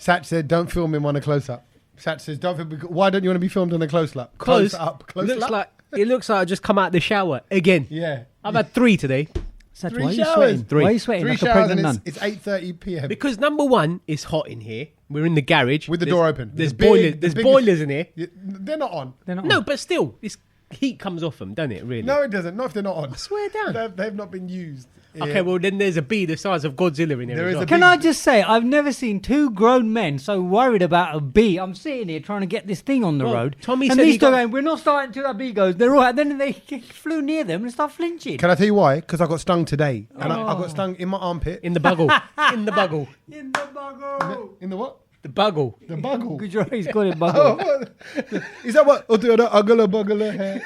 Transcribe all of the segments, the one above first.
Satch said, "Don't film him on a close-up." Satch says, "Why don't you want to be filmed on a close-up?" Close up. It looks like I just come out of the shower again. Yeah. I've had 3 today. Satch, 3 why are you showers. sweating? 3. Why are you sweating 3 like a showers pregnant and nun? it's 8:30 p.m. Because number one, it's hot in here. We're in the garage With the door open. There's The boilers. big- There's the biggest- boilers in here. Yeah, they're not on. They're not No, on. but still, this heat comes off them, doesn't it? Really? No, it doesn't. Not if they're not on. I swear down. They've not been used. Okay, well then there's a bee the size of Godzilla in here. There as is well. a Can I just say, I've never seen 2 grown men so worried about a bee. I'm sitting here trying to get this thing on the Well, road. Tommy and said these he two got- going, we're not starting until that bee goes. They're all right. Then they flew near them and start flinching. Can I tell you why? Because I got stung today. And I got stung in my armpit. In the buggle. In the buggle. In the buggle. In the what? The buggle. The buggle. Good job, he's got it, Oh, buggle. what? Is that what? Uggle hair.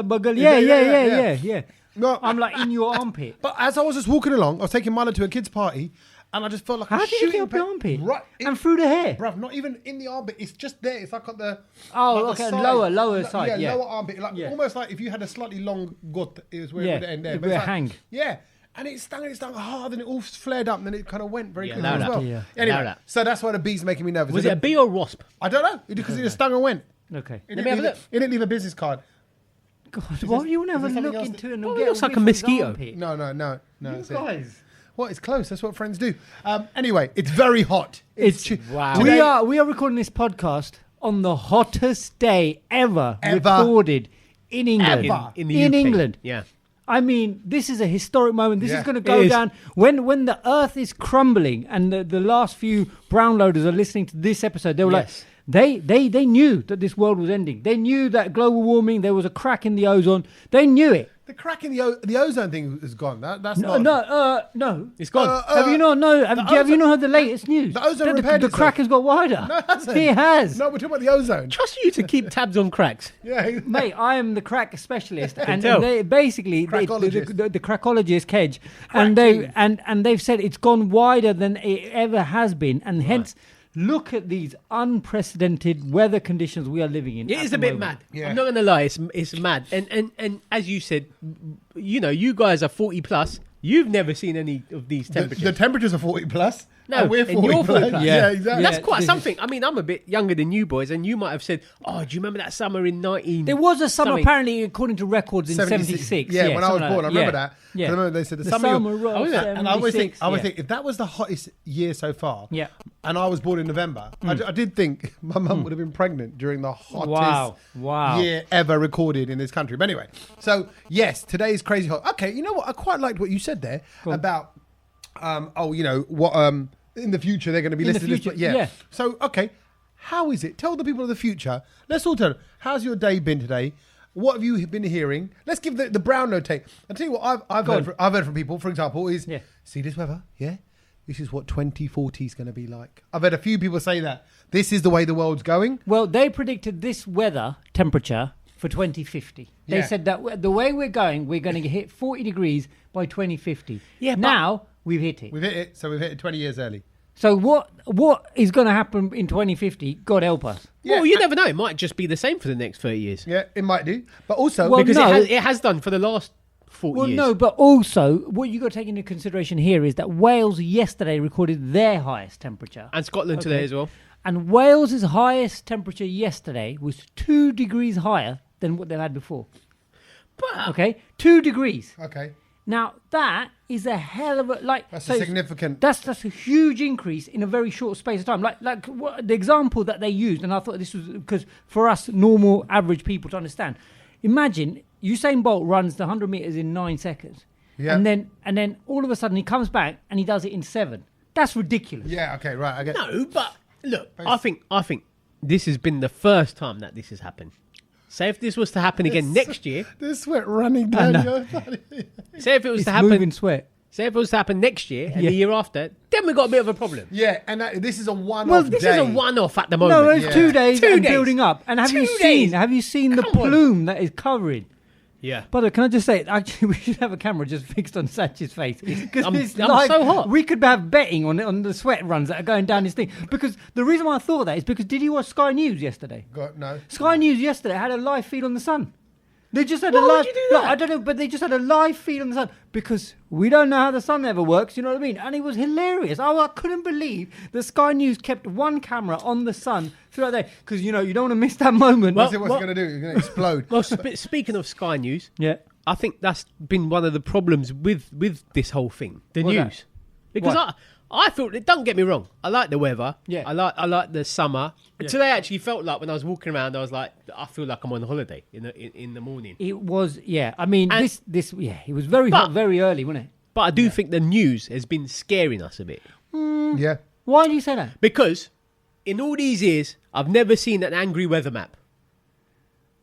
Buggle. Yeah, Yeah. No, I'm like in your armpit. but as I was just walking along, I was taking Milo to a kid's party, and I just felt like How a did you shooting get up your pain. armpit? Right, And through the hair? bruv, not even in the armpit. It's just there. It's like on the Oh, like the okay, side. lower side, yeah. lower armpit, like Yeah. almost like if you had a slightly long gut, it was where Yeah, it would end there. it But would it's like- hang. Yeah, and it stung hard, and it all flared up, and then it kind of went very Yeah, quickly allow as that. well. Yeah. Anyway, Allow that. so that's why the bee's making me nervous. Was it a bee or a wasp? I don't know because it just stung and went. Okay. It Let me didn't have a leave look. It didn't leave a business card. God, why do you want to have a is there look something else into it and Well, it get looks like a whiff of his mosquito. armpit? No. You it's it. guys. Well, it's close. That's what friends do. Anyway, it's very hot. Wow. We Today- are recording this podcast on the hottest day ever. Ever. Recorded in England. Ever. In the UK. England. Yeah. I mean, this is a historic moment. This Yeah, is going to it go is. down when the earth is crumbling. And the last few brown loaders are listening to this episode. They were Yes. like, they knew that this world was ending. They knew that global warming, there was a crack in the ozone. They knew it. The crack in the ozone thing is gone. That's No, not. no. It's gone. Have you not know? Have you not heard the latest news? the ozone repaired the itself. crack has got wider. No, it hasn't. It has. No, we're talking about the ozone. Trust you to keep tabs on cracks. Yeah, Mate, I am the crack specialist, and tell. they basically Crackologist. the crackologist Kedge, and they've said it's gone wider than it ever has been, and hence look at these unprecedented weather conditions we are living in. It at is the a bit moment. mad. Yeah. I'm not going to lie. It's mad. And as you said, you know, you guys are 40 plus. You've never seen any of these temperatures. the temperatures are 40 plus. No, and we're and 40 you're 40 plus. plus. Yeah, exactly. That's Yeah, quite this is- something. I mean, I'm a bit younger than you boys, and you might have said, "Oh, do you remember that summer in 19?" There was a summer, something? apparently, according to records, in 76. Yeah, when I was something born, I like remember that. that. 'Cause Yeah. I remember they said the, The summer. summer of Oh, is it? And I always think, 76, if that was the hottest year so far, Yeah. and I was born in November, I did think my mum would have been pregnant during the hottest Wow. year ever recorded in this country. But anyway, so yes, today is crazy hot. Okay, you know what? I quite liked what you said there about, in the future they're going to be In the listening to this. future, yeah. So, okay, how is it? Tell the people of the future. Let's all tell them. How's your day been today? What have you been hearing? Let's give the Brownlow take. I'll tell you what I've heard from people, for example, is see this weather, yeah? This is what 2040 is going to be like. I've had a few people say that. This is the way the world's going. Well, they predicted this weather temperature for 2050. They Yeah. said that the way we're going to hit 40 degrees by 2050. Yeah, but- now we've hit it. We've hit it, so we've hit it 20 years early. So what is going to happen in 2050? God help us. Yeah. Well, you never know. It might just be the same for the next 30 years. Yeah, it might do. But also, Well, Because no. it has done for the last 40 Well, years. no, but also what you got to take into consideration here is that Wales yesterday recorded their highest temperature. And Scotland today as well. And Wales's highest temperature yesterday was 2 degrees higher than what they've had before. But Okay? 2 degrees. okay, Now, that is a hell of a... that's a significant. That's a huge increase in a very short space of time. Like what, the example that they used, and I thought this was... Because for us normal, average people to understand, imagine Usain Bolt runs the 100 metres in 9 seconds. Yeah. And then all of a sudden he comes back and he does it in 7. That's ridiculous. Yeah, okay, right. I get. no, but look, I think this has been the first time that this has happened. Say if this was to happen again next year. There's sweat running down your body. Say if it was It's to happen. moving sweat. Say if it was to happen next year and Yeah. the year after, then we got a bit of a problem. Yeah, and this is a one-off Well, This day. is a one-off at the moment. No, it's Yeah. 2 days 2 and days. building up. And have 2 you days. seen the Come on. plume that is covering? Yeah. By the way, can I just say, actually, we should have a camera just fixed on Satch's face. Because I'm it's so like hot. we could have betting on the sweat runs that are going down his thing. Because the reason why I thought that is because did you watch Sky News yesterday? No. Sky News yesterday had a live feed on the sun. They just had Why a would live. you do Look, that? I don't know, but they just had a live feed on the sun because we don't know how the sun ever works. You know what I mean? And it was hilarious. I couldn't believe that Sky News kept one camera on the sun throughout the day because you don't want to miss that moment. What's it going to do? It's going to explode. Well, speaking of Sky News, yeah. I think that's been one of the problems with this whole thing, the What's news. that? Because What? I feel, don't get me wrong, I like the weather. Yeah. I like the summer. Today I actually felt like when I was walking around, I was like, I feel like I'm on holiday in the morning. It was, yeah. I mean, And- it was very hot, very early, wasn't it? But I do think the news has been scaring us a bit. Yeah. Why do you say that? Because in all these years, I've never seen an angry weather map.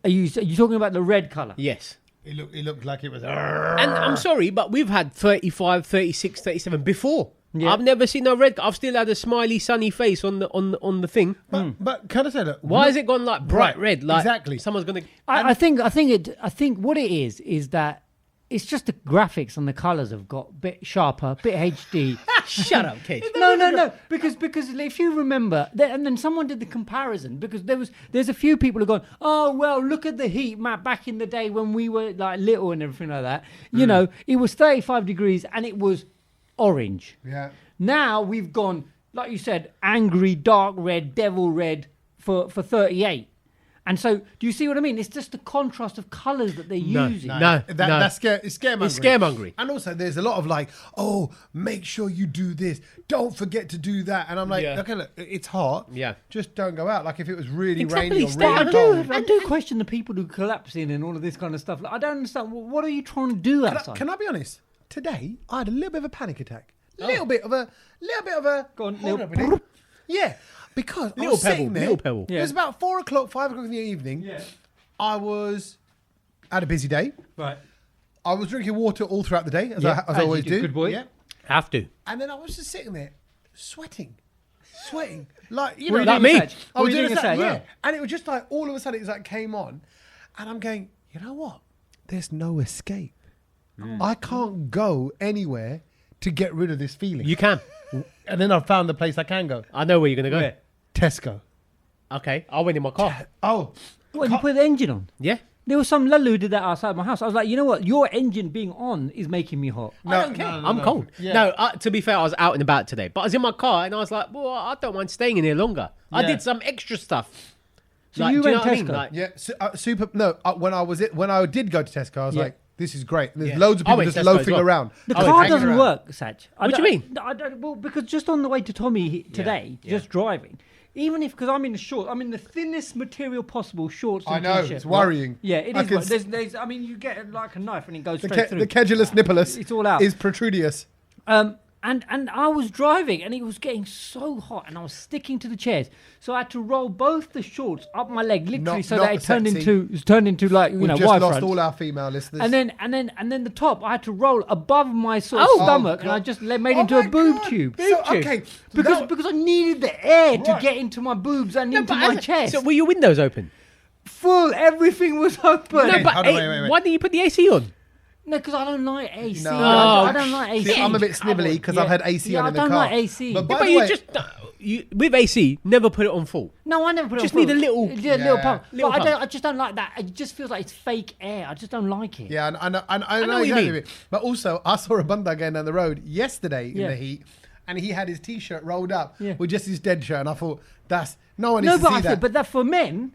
Are you talking about the red colour? Yes. It looked like it was. And I'm sorry, but we've had 35, 36, 37 before. Yeah. I've never seen a red. I've still had a smiley, sunny face on the thing. But can I say that? Why has it gone like bright Right, red? Like exactly. someone's gonna. I think what it is that it's just the graphics and the colours have got a bit sharper, a bit HD. Shut up, kid. No, because if you remember, and then someone did the comparison because there's a few people who gone, oh well, look at the heat map back in the day when we were like little and everything like that. You know, it was 35 degrees and it was orange. Yeah. Now we've gone, like you said, angry, dark red, devil red for 38. And so, do you see what I mean? It's just the contrast of colours that they're using. No. That's it's scaremongering. It's scaremongering. And also, there's a lot of like, oh, make sure you do this. Don't forget to do that. And I'm like, Yeah. okay, look, it's hot. Yeah. Just don't go out. Like if it was really Exactly, rainy or stay really at cold. I do question the people who collapse in and all of this kind of stuff. Like, I don't understand. What are you trying to do outside? Can I be honest? Today, I had a little bit of a panic attack. Little bit of a. Go on, Hold little- up a minute. Yeah, because I Little was pebble, sitting there. little pebble. It was about 4 o'clock, 5 o'clock in the evening. Yeah. I had a busy day. Right. I was drinking water all throughout the day, as Yeah, I as you always do. do. Good boy. Yeah. Have to. And then I was just sitting there, sweating, like Were you Like doing me. a search? I was Were you doing a search? yeah. And it was just like all of a sudden it like came on, and I'm going, you know what? There's no escape. I can't go anywhere to get rid of this feeling. You can. And then I found the place I can go. I know where you're gonna go. Where? Tesco. Okay, I went in my car. Oh, What, you put the engine on? Yeah. There was some lulu who did that outside my house. I was like, you know what? Your engine being on is making me hot. I don't care. I'm cold. Yeah. No, to be fair, I was out and about today, but I was in my car and I was like, well, I don't mind staying in here longer. I Yeah. did some extra stuff. So you do went know what I mean? Tesco? Like, yeah, super. No, when I did go to Tesco, I was Yeah. like, this is great. And there's Yeah. loads of I people went just Tesco as loafing well. around. The I was car hanging doesn't around. work, Satch. What do you mean? I don't, well, because just on the way to Tommy today, yeah. just driving, even if, because I'm in the shorts, I'm in the thinnest material possible, shorts and I know, t-shirt. it's worrying. Yeah, it I is. can There's, I mean, you get like a knife and it goes The, straight through. the cedulus nipulus It's all out. is protrudius. And I was driving and it was getting so hot and I was sticking to the chairs. So I had to roll both the shorts up my leg, literally, Not- so not that it sexy. turned into like, We've just wire lost fronts. all our female listeners. And then the top, I had to roll above my sort of Oh, stomach, and God. I just made Oh into a my boob God. tube. So, okay, Because I needed the air to Right. get into my boobs and into but my as- chest. So were your windows open? Full, everything was open. No, but hold on, wait. why didn't you put the AC on? No, because I don't like AC. No. I don't like AC. See, I'm a bit snivelly because I've had AC Yeah, on I in the don't car. like AC. But by But the you way, just with AC, never put it on full. No, I never put it Just on need full. a little- little Yeah. pump. Little But pump. I just don't like that. It just feels like it's fake air. I just don't like it. yeah, I know what you exactly. mean. But also, I saw a bunda going down the road yesterday in Yeah. the heat, and he had his t-shirt rolled up Yeah. with just his dead shirt, and I thought, no one needs No, to but see I that. think, but that for men,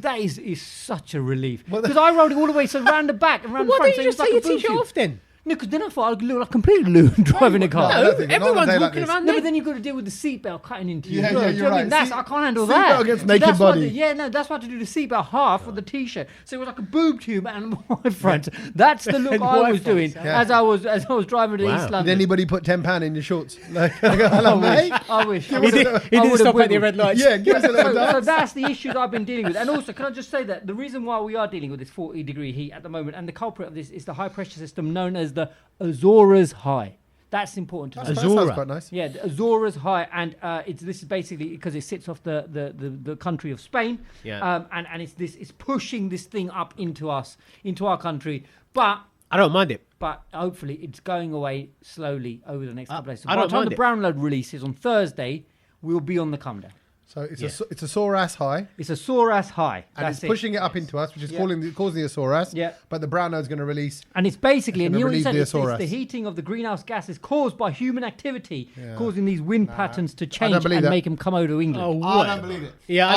that is such a relief. Well, Because I rode it all the way so round the back and round Why the front. don't so you it's just like take a your boob t-shirt tube. off then? No, because then I thought I'd look like a complete loon driving a car. I No, don't think- not on a everyone's day like walking this. around No, there. but then you've got to deal with the seatbelt cutting into you. Yeah, as well. yeah, Do you you're know what I mean? right. I can't handle Seatbelt that. against So naked that's why I body. did- yeah, no, that's why I had to do the seatbelt half of the t-shirt. So it was like a boob tube and my front. That's the look And I wide was doing fronts. Yeah. as I was driving to Wow. East Did London. anybody put £10 in your shorts? Like, hello, mate. I wish. Give I us a- would've- he I didn't would've stop at the wiggled. red lights. Yeah, give us a little So dance. that's the issues I've been dealing with. And also, can I just say that the reason why we are dealing with this 40-degree heat at the moment, and the culprit of this is the high-pressure system known as the Azores High. That's important to know. That sounds Azora. quite nice. Yeah, the Azores High, and this is basically because it sits off the country of Spain, Yeah. and it's pushing this thing up into our country, but I don't mind it. hopefully it's going away slowly over the next couple of days. So I by don't the time mind the it. Brownload releases on Thursday, we'll be on the come down. So it's a sore ass high, It's a sore ass high. and That's it's it. pushing it up into us, which is causing the sore ass. Yeah. But the brown nose is going to release. And it's basically, and gonna you know what you relieve said, the it's Azores. the heating of the greenhouse gases caused by human activity, causing these wind patterns to change believe and that. make them come over to England. I don't believe it. Yeah,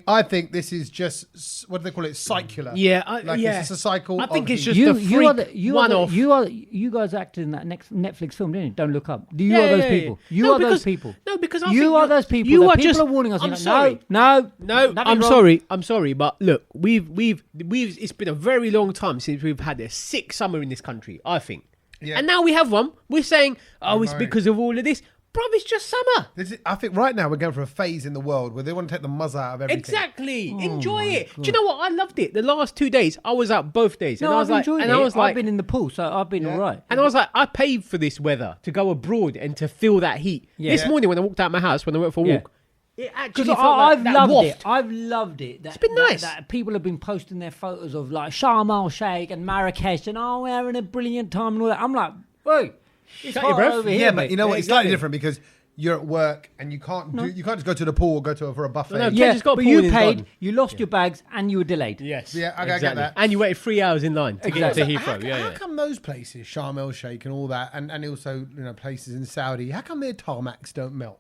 I think this is just what do they call it? Circular. Yeah, It's just a cycle. I think of it's heat. just a freak one-off. You guys acted in that next Netflix film, didn't you? Don't Look Up. You are those people. You No, are those because- people. No, because I You think are you're- those people. You that are people just. are warning us. I'm you're like, sorry. No. No, nothing I'm wrong. sorry. I'm sorry, but look, we've. It's been a very long time since we've had a sick summer in this country. I think, and now we have one. We're saying, it's because of all of this. Bruv, it's just summer. I think right now we're going for a phase in the world where they want to take the muzz out of everything. Exactly. Enjoy it. Do you know what? I loved it. The last 2 days, I was out both days, and I was like, I've been in the pool, so I've been all right. and I was like, I paid for this weather to go abroad and to feel that heat. Yeah. This morning when I walked out of my house, when I went for a Yeah. walk, it actually Because felt like I've that loved waft. it. I've loved it. It's been nice. That people have been posting their photos of like Sharm el Sheikh and Marrakesh, and we're having a brilliant time and all that. I'm like, wait, it's Shut your hot breath. over here. Yeah, but mate. you know what? It's exactly. slightly different because you're at work and you can't just go to the pool or go for a buffet. No, Yeah, Kedge's got a but pool you in his paid, garden. you lost your bags, and you were delayed. Yes. Yeah, I get that. And you waited 3 hours in line to get Exactly. to How, Heathrow. how come those places, Sharm el Sheikh and all that, and also places in Saudi, how come their tarmacs don't melt?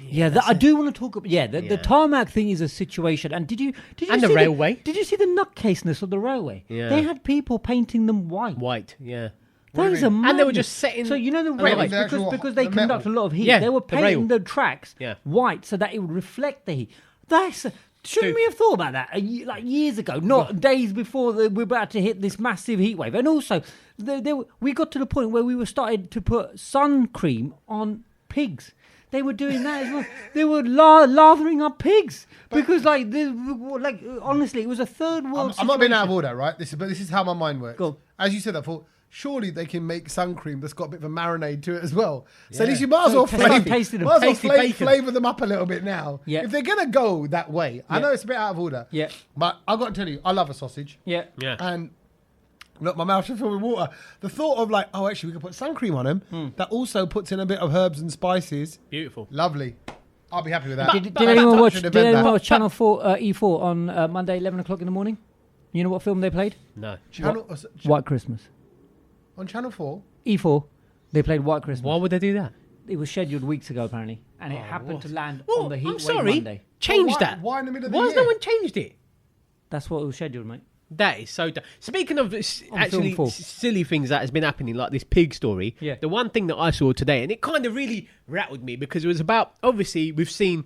Yeah, I do want to talk about. Yeah, the tarmac thing is a situation. And did you And see the railway. Did you see the nutcaseness of the railway? Yeah. They had people painting them white. White, yeah. That is a And they were madness. just setting- So you know the like railways the actual- because they the conduct metal. a lot of heat. Yeah, they were the rail. painting the tracks Yeah. white so that it would reflect the heat. Shouldn't Dude. we have thought about that like years ago, not days before we're about to hit this massive heat wave? And also, we got to the point where we were starting to put sun cream on pigs. They were doing that as well. They were lathering up pigs because, honestly, it was a third world. I'm not being out of situation. order, right? This is how my mind works. Go on. As you said, I thought surely they can make sun cream that's got a bit of a marinade to it as well. So at least you might as well tasty them. Tasty bacon. flavor them up a little bit now. Yeah. If they're gonna go that way, I Yeah. know it's a bit out of order. Yeah. But I've got to tell you, I love a sausage. Yeah. Yeah. And look, my mouth's filled with water. The thought of actually we can put sun cream on them. That also puts in a bit of herbs and spices. Beautiful. Lovely. I'll be happy with that. Did anyone watch? Should Did have been anyone that. watch Channel 4 E4 on Monday 11 o'clock in the morning? You know what film they played? No. White Christmas. On Channel 4? E4, they played White Christmas. Why would they do that? It was scheduled weeks ago apparently, and it happened to land Well, on the heat I'm wave sorry. Monday. Change Why- that. why in the middle of the Why has year? no one changed it? That's what it was scheduled, mate. That is so dumb. Speaking of actually Film 4. silly things that has been happening, like this pig story, Yeah. the one thing that I saw today, and it kind of really rattled me because it was about, obviously, we've seen,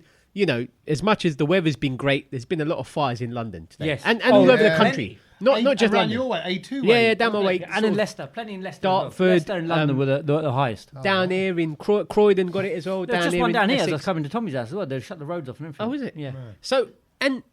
as much as the weather's been great, there's been a lot of fires in London today. Yes. And Oh, all over the yeah. country. Not just around London. your way, A2 Yeah, way. yeah, down my way. And sort in of Leicester, plenty in Leicester. as well. Dartford, Leicester and London were the highest. down here in Croydon got it as well. There's Down just here one in down here as I was Essex. coming to Tommy's house as well. They shut the roads off and everything. Oh, is it? Yeah. So, and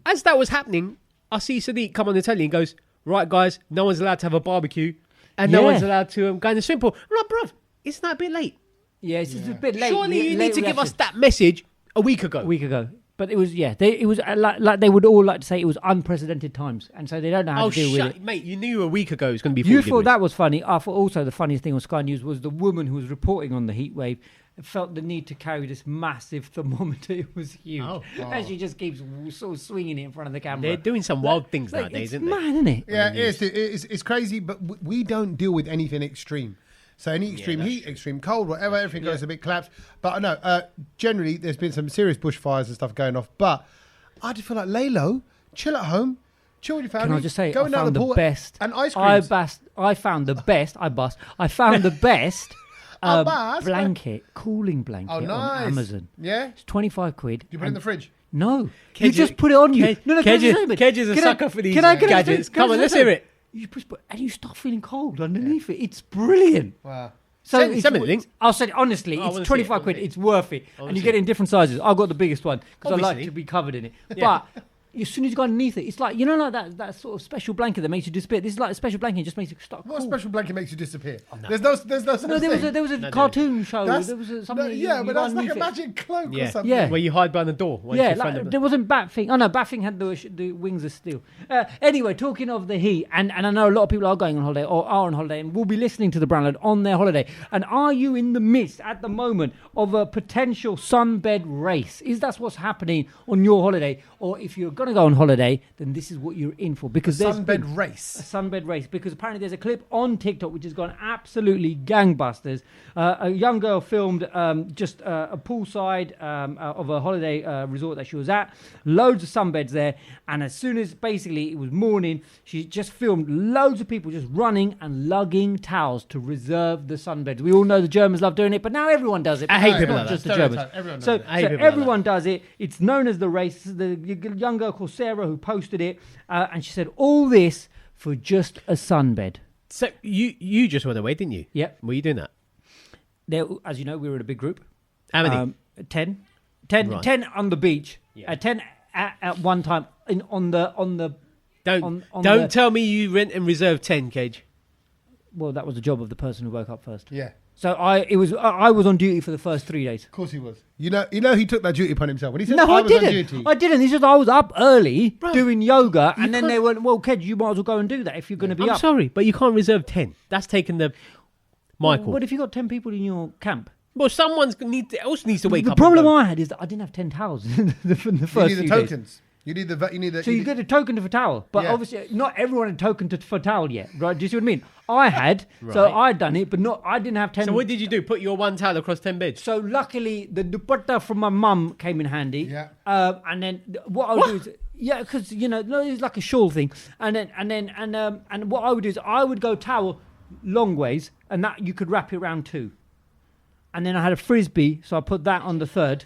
as that was happening, I see Sadiq come on the telly and goes, right, guys, no one's allowed to have a barbecue and no Yeah. one's allowed to go in the swimming pool. I'm like, bruv, isn't that a bit late? Yeah, it's just a bit late. Surely you late need to give us reaction. that message a week ago. A week ago. But it was, it was like they would all like to say it was unprecedented times. And so they don't know how to deal with it. Mate, you knew a week ago it was going to be 40 You degrees. thought that was funny. I thought also the funniest thing on Sky News was the woman who was reporting on the heat wave felt the need to carry this massive thermometer. It was huge. Oh. And she just keeps sort of swinging it in front of the camera. They're doing some wild things Like, nowadays, it's isn't they? mad, isn't it? Yeah, it's crazy, but we don't deal with anything extreme. So any extreme heat, extreme cold, whatever, everything goes a bit collapsed. But I know, generally, there's been some serious bushfires and stuff going off. But I just feel like lay low, chill at home, chill with your family. Can I just say, go I down found the the pool best. and ice I creams. found the best. I found the best I bust? cooling blanket Oh, on nice. Amazon. Yeah, It's 25 quid. you put it in the fridge. No, Kedge- you just put it on you. Kedge- No, Kedge- can I just say, Kedge is a can I- sucker for these can I just say- gadgets. can I Come on, just let's say- hear it. You push, and you start feeling cold underneath it. It's brilliant. Wow. So Send it's- me the link. I'll say honestly, I wanna it's see it, 25 I quid. wanna see it. It's worth it, I wanna and you see get it. it in different sizes. I've got the biggest one because I like Obviously. to be covered in it. Yeah. But as soon as you go underneath it, it's like, you know, like that sort of special blanket that makes you disappear. This is like a special blanket, just makes you start. What cool. special blanket makes you disappear? Oh, no. There's no such No, there was a cartoon show. That's- There was something. No, yeah, you but go that's like a underneath it. magic cloak or Yeah. something. Yeah. Where you hide behind the door. once Yeah, you're in front of like them. there wasn't Batfing. Oh no, Batfing had the wings of steel. Anyway, talking of the heat, and I know a lot of people are going on holiday or are on holiday and will be listening to the Brownload on their holiday. And are you in the midst at the moment of a potential sunbed race? Is that what's happening on your holiday? Or if you're going to go on holiday, then this is what you're in for. Because there's been Sunbed a race. sunbed race, because apparently there's a clip on TikTok which has gone absolutely gangbusters. A young girl filmed just a poolside of a holiday resort that she was at, loads of sunbeds there, and as soon as basically it was morning, she just filmed loads of people just running and lugging towels to reserve the sunbeds. We all know the Germans love doing it, but now everyone does it. I hate It's people not like just that. the Germans. Stereotype. Everyone does So, it. I hate so people like everyone does it. It's known as the race. The young girl called Sarah who posted it, and she said all this for just a sunbed. So you just went away, didn't you? Yep. Were you doing that? There, as you know, we were in a big group. How many? 10. Right. 10 on the beach. Yeah. 10 at one time on the. Don't on don't the- tell me you rent and reserve 10, Cage. Well, that was the job of the person who woke up first. Yeah. So I was on duty for the first 3 days. Of course he was. You know, he took that duty upon himself. When he said, No, I was on didn't. duty, I didn't. It's just I was up early Bro, doing yoga, and then can't- they went, "Well, Kedge, you might as well go and do that if you're going to be I'm up." sorry, but you can't reserve 10. That's taking the Michael. What if you got 10 people in your camp? Well, someone else needs to wake The up. problem and go. I had is that I didn't have 10 towels in the first you need the few days. tokens. You need the. So you get a token for towel, but Yeah. obviously not everyone had token for towel yet, right? Do you see what I mean? I had, so Right. I'd done it, but I didn't have 10. So what did you do? Put your one towel across 10 beds? So luckily, the dupatta from my mum came in handy. Yeah. And then what I would do is, yeah, because no, it's like a shawl thing. And what I would do is I would go towel long ways, and that you could wrap it around too. And then I had a frisbee, so I put that on the third.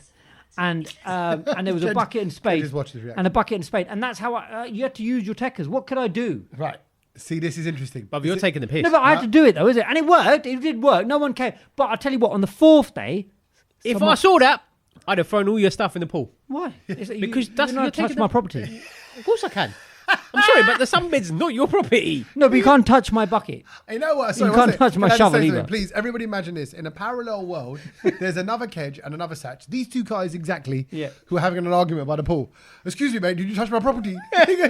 And there was a bucket and spade, just watch this reaction. and a bucket and spade, and that's how you had to use your techers. What could I do? Right. See, this is interesting. But you're taking the piss. No, but I had to do it though, is it? And it worked. It did work. No one came. But I tell you what, on the 4th day, If I saw that, I'd have thrown all your stuff in the pool. why? Because you're that's- not you're touch taking my the- property. Of course I can. I'm sorry, but the sunbed's not your property. No, but you can't touch my bucket. You know what? Sorry, You can't what's it? touch my Can I just shovel say either. something? Please, everybody imagine this. In a parallel world, there's another Kedge and another Satch. These two guys exactly Yeah. who are having an argument by the pool. Excuse me, mate, did you touch my property? He goes,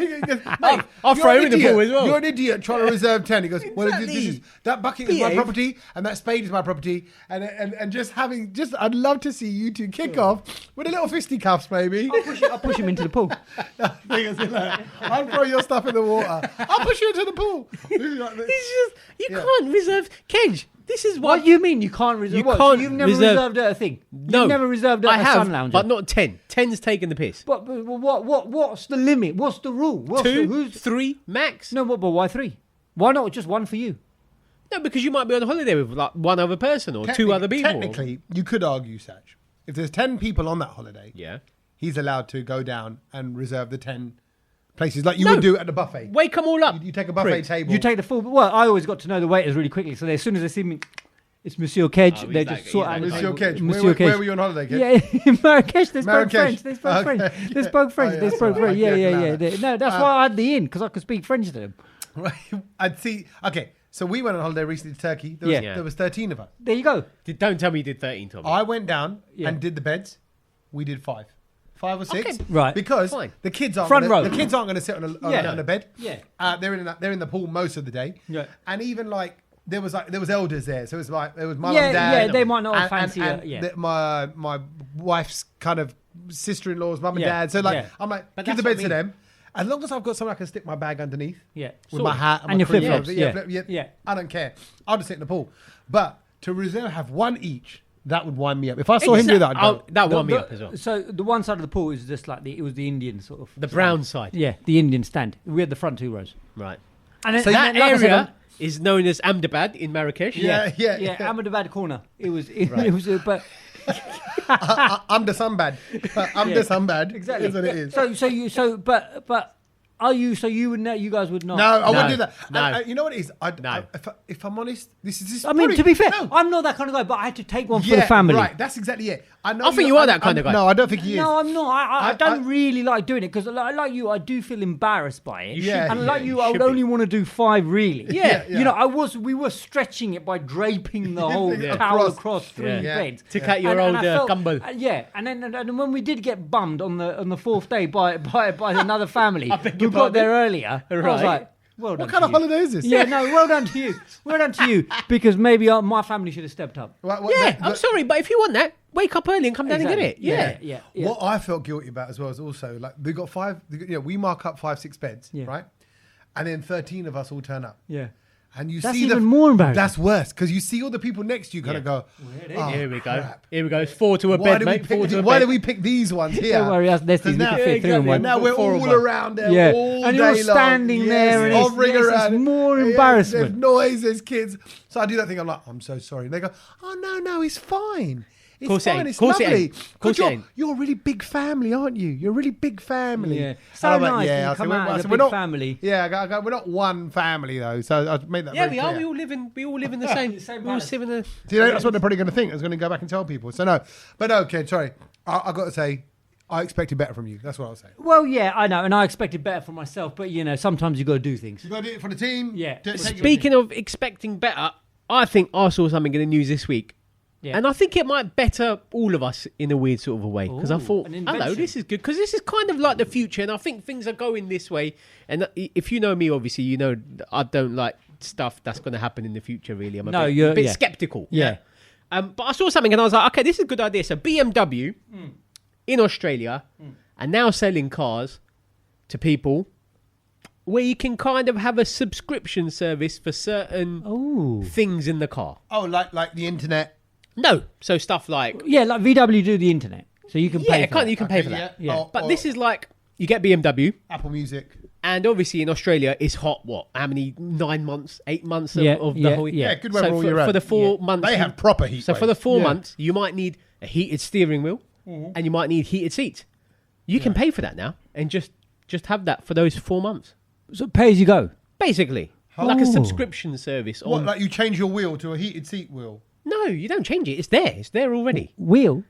"Mate, I'll you're throw an him in the idiot. pool as well." You're an idiot trying to reserve 10. He goes, well, this is, Exactly. that bucket is my Behave. property and that spade is my property. And just I'd love to see you two kick off with a little fisticuffs, maybe. I'll push him into the pool. I'll throw your stuff in the water. I'll push you into the pool. It's just, you Yeah. can't reserve. Cage, this is What what. do you mean you can't reserve? You what? can't You've never reserve- reserved a thing. No. You've never reserved I a have, sun lounger. but not 10. 10's taking the piss. But what's the limit? What's the rule? What's Two, who's 3, max. no? But why 3? Why not just one for you? No, because you might be on holiday with like one other person or two other people. Technically, you could argue, Satch, if there's 10 people on that holiday, Yeah. he's allowed to go down and reserve the 10 places like you No. would do at the buffet. Wake them all up. You take a buffet prick. table. You take the full. Well, I always got to know the waiters really quickly. So as soon as they see me, it's Monsieur Kedge. Oh, they he's just that- sort he's out that the guy. Monsieur table. Kedge. Monsieur Where Kedge. were you on holiday, Kedge? Yeah, in Marrakesh. They spoke Marrakesh. French. They spoke Okay. French. They spoke French. Oh, They yeah, spoke sorry. French. Yeah, I yeah, can yeah. allow that. No, that's why I had the in because I could speak French to them. Right. I'd see. Okay, so we went on holiday recently to Turkey. There was, Yeah. there was 13 of us. There you go. Don't tell me you did 13, Tommy. I went down Yeah. and did the beds. We did 5 or 6. Okay. Right. Because Fine. the kids aren't Front gonna, row. The kids aren't going to sit on a bed. Yeah. They're in the pool most of the day. Yeah. And even like there was elders there, so it was like there was my Yeah, mum and dad. yeah, they might not and- fancy and it, yeah. my wife's kind of sister-in-law's mum and Yeah, dad. So like yeah. I'm like But give the that's beds what to I them. As long as I've got somewhere I can stick my bag underneath. Yeah. With Sort my of. hat And my your cream flip-flops, rolls. yeah. I don't care. I'll just sit in the pool. But to reserve have one each, that would wind me up. If I saw him do that, I'd go. That wound me up as well. So the one side of the pool is just like it was the Indian sort of The brown side. Yeah, the Indian stand. We had the front 2 rows. Right. And then, So that like I said, area is known as Ahmedabad in Marrakesh. Yeah. Ahmedabad corner. It was, Right. it was, but I'm the sunbad. I'm the sunbad. exactly. Is what it is. But are you? So you would know? You guys would not. No, I wouldn't No, do that. no. And you know what it is? No. If I'm honest, this is. I mean, probably- to be fair, no. I'm not that kind of guy. But I had to take one for the family. Right, that's exactly it. I think you are that kind of guy. No, I don't think he is. No, I'm not. I don't really like doing it because, like you, I do feel embarrassed by it. And like you, I would only want to do 5 really. Yeah. You know, we were stretching it by draping the whole towel across 3 beds. Took out your old gumball. And then when we did get bummed on the 4th day by another family who got there earlier, I was like, well done. What kind of holiday is this? Yeah, no, well done to you. Well done to you because maybe my family should have stepped up. I'm sorry, but if you want that, wake up early and come down and get it. Yeah. What I felt guilty about as well is also like they got 5. We mark up 5-6 beds, right? And then 13 of us all turn up. Yeah. And you that's see even more embarrassing. That's worse because you see all the people next to you kind of go, here we go. Crap. Here we go. It's 4 to a bed, mate. Why did we pick these ones here? Don't worry, that's we can fit through them. Now we're all around there all and day you're standing long. there and it's more embarrassment. There's noise, there's kids. So I do that thing. I'm like, I'm so sorry. And they go, oh no, it's fine. It's fine. It's lovely. You're a really big family, aren't you? You're a really big family. Yeah. So nice. Yeah, come out as a big family. Yeah, we're not one family though. So I made that. Yeah, very we are. clear. We all live in the same. We all live in the. That's what they're probably going to think. I was going to go back and tell people. So no, but okay. Sorry, I got to say, I expected better from you. That's what I'll say. Well, yeah, I know, and I expected better from myself. But sometimes you got to do things. You got to do it for the team. Yeah. Speaking of expecting better, I think I saw something in the news this week. Yeah. And I think it might better all of us in a weird sort of a way. Because I thought, hello, this is good. Because this is kind of like the future. And I think things are going this way. And if you know me, obviously, you know I don't like stuff that's going to happen in the future, really. I'm a bit skeptical. Yeah. But I saw something and I was like, okay, this is a good idea. So BMW in Australia are now selling cars to people where you can kind of have a subscription service for certain things in the car. Oh, like the internet. No, so stuff like like VW do the internet, so you can pay. You can pay for that. Yeah. But this is like you get BMW, Apple Music, and obviously in Australia it's hot. What? How many? 9 months, 8 months of the whole. Yeah, good weather all year round. For the 4 months, they have proper heat. So for the 4 months, you might need a heated steering wheel, and you might need heated seats. You can pay for that now, and just have that for those 4 months. So pay as you go, basically, like a subscription service. What? Like you change your wheel to a heated seat wheel. No, you don't change it. It's there. It's there already. Wheel?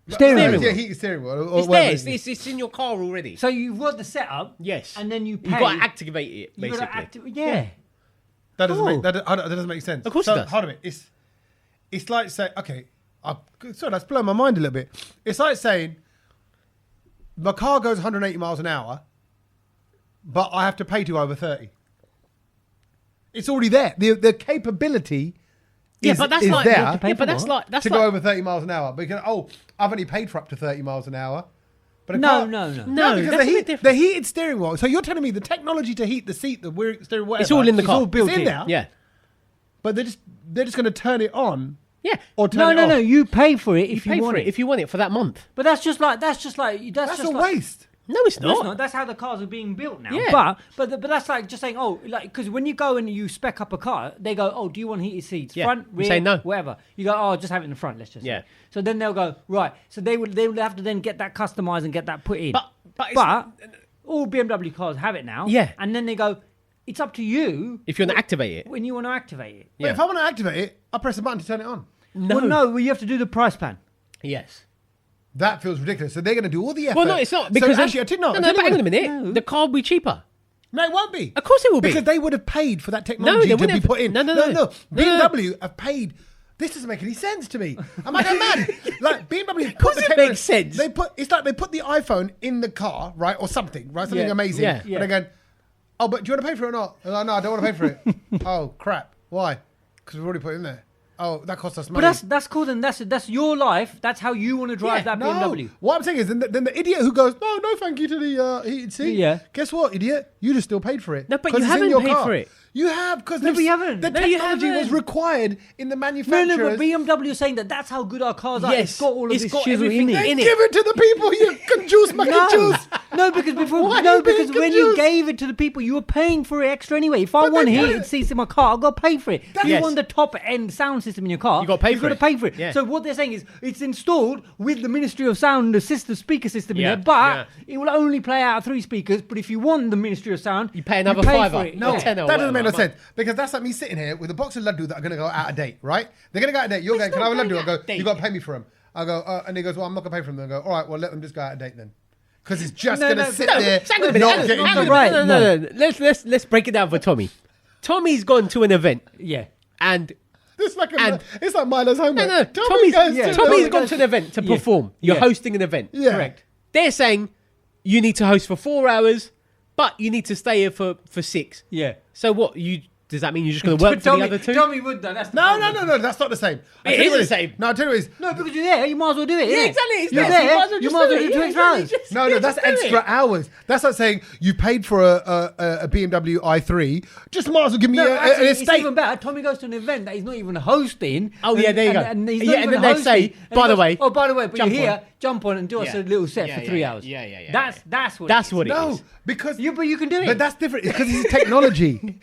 Steering wheel. Yeah, heated steering wheel. It's there. It's in your car already. So you've got the setup. Yes. And then you pay. You've got to activate it, basically. That doesn't make sense. Of course it does. Hold on a minute. It's like saying, okay, sorry, that's blowing my mind a little bit. It's like saying, my car goes 180 miles an hour, but I have to pay to over 30. It's already there. The capability is there to go over 30 miles an hour. Because, I've only paid for up to 30 miles an hour. But No, because the heated steering wheel. So you're telling me the technology to heat the seat, the steering wheel, it's all in the car. It's all built in now. Yeah. But they're just going to turn it on. Yeah. Or turn it off. No. You pay for it if you want it. If you want it for that month. But that's just like that's a waste. No, it's not. That's how the cars are being built now. Yeah. But that's like just saying, because when you go and you spec up a car, they go, do you want heated seats? Yeah. Front, rear, say no. whatever. You go, just have it in the front, let's just say. So then they'll go, right. So they would have to then get that customized and get that put in. But all BMW cars have it now. Yeah. And then they go, it's up to you. If you want to activate it. When you want to activate it. But if I want to activate it, I press a button to turn it on. No, you have to do the price plan. Yes. That feels ridiculous. So they're going to do all the effort. Well, no, it's not. Because actually, I didn't know. No, hang on a minute. No. The car will be cheaper. No, it won't be. Of course it will be. Because they would have paid for that technology to be put in. No. BMW have paid. This doesn't make any sense to me. Am I going mad? Like BMW put the technology. It makes sense. It's like they put the iPhone in the car, right, or something, right, something amazing. Yeah. But again, but do you want to pay for it or not? No, I don't want to pay for it. Oh crap! Why? Because we've already put it in there. Oh, that costs us money. But that's cool. Then that's your life. That's how you want to drive that BMW. What I'm saying is, then the idiot who goes, no, thank you to the heated seat. Yeah. Guess what, idiot? You just still paid for it. No, but you haven't paid for it. You have, because we haven't. The technology was required in the manufacturers. No, but BMW is saying that's how good our cars are. Yes, it's got all of this shit everything in it. Give it to the people, you can juice, No, because when you gave it to the people, you were paying for it extra anyway. If I want heated seats in my car, I've got to pay for it. If you want the top end sound system in your car, you've got to pay for it. Yeah. So what they're saying is it's installed with the Ministry of Sound, the speaker system in there, but it will only play out of 3 speakers. But if you want the Ministry of Sound, you pay another $5. No, that doesn't make no sense. Because that's like me sitting here with a box of laddu that are going to go out of date, right? They're going to go out of date. You're going, can I have a laddu? I go, you got to pay me for them. I go, and he goes, well, I'm not going to pay for them. I go, all right, well, let them just go out of date then. Because it's just going to sit there. No. Let's break it down for Tommy. Tommy's gone to an event. Yeah. And it's like Milo's homework. No. Tommy's gone to an event to perform. You're hosting an event. Yeah. Correct. They're saying you need to host for 4 hours, but you need to stay here for 6. Yeah. So what? Does that mean you're just going to work for the other 2? Tommy would though. That's No, that's not the same. It is the same. No, I'll tell you what it is. No, because you're there, you might as well do it. Yeah, exactly. You're there, you might as well do 2 extra hours. No, that's extra hours. That's like saying you paid for a BMW i3. Just might as well give me an estate. It's even better. Tommy goes to an event that he's not even hosting. Oh, yeah, there you go. And he's not even then they say, by the way, but you're here, jump on and do us a little set for 3 hours. Yeah. That's what it is. No, because but you can do it. But that's different. It's because it's technology.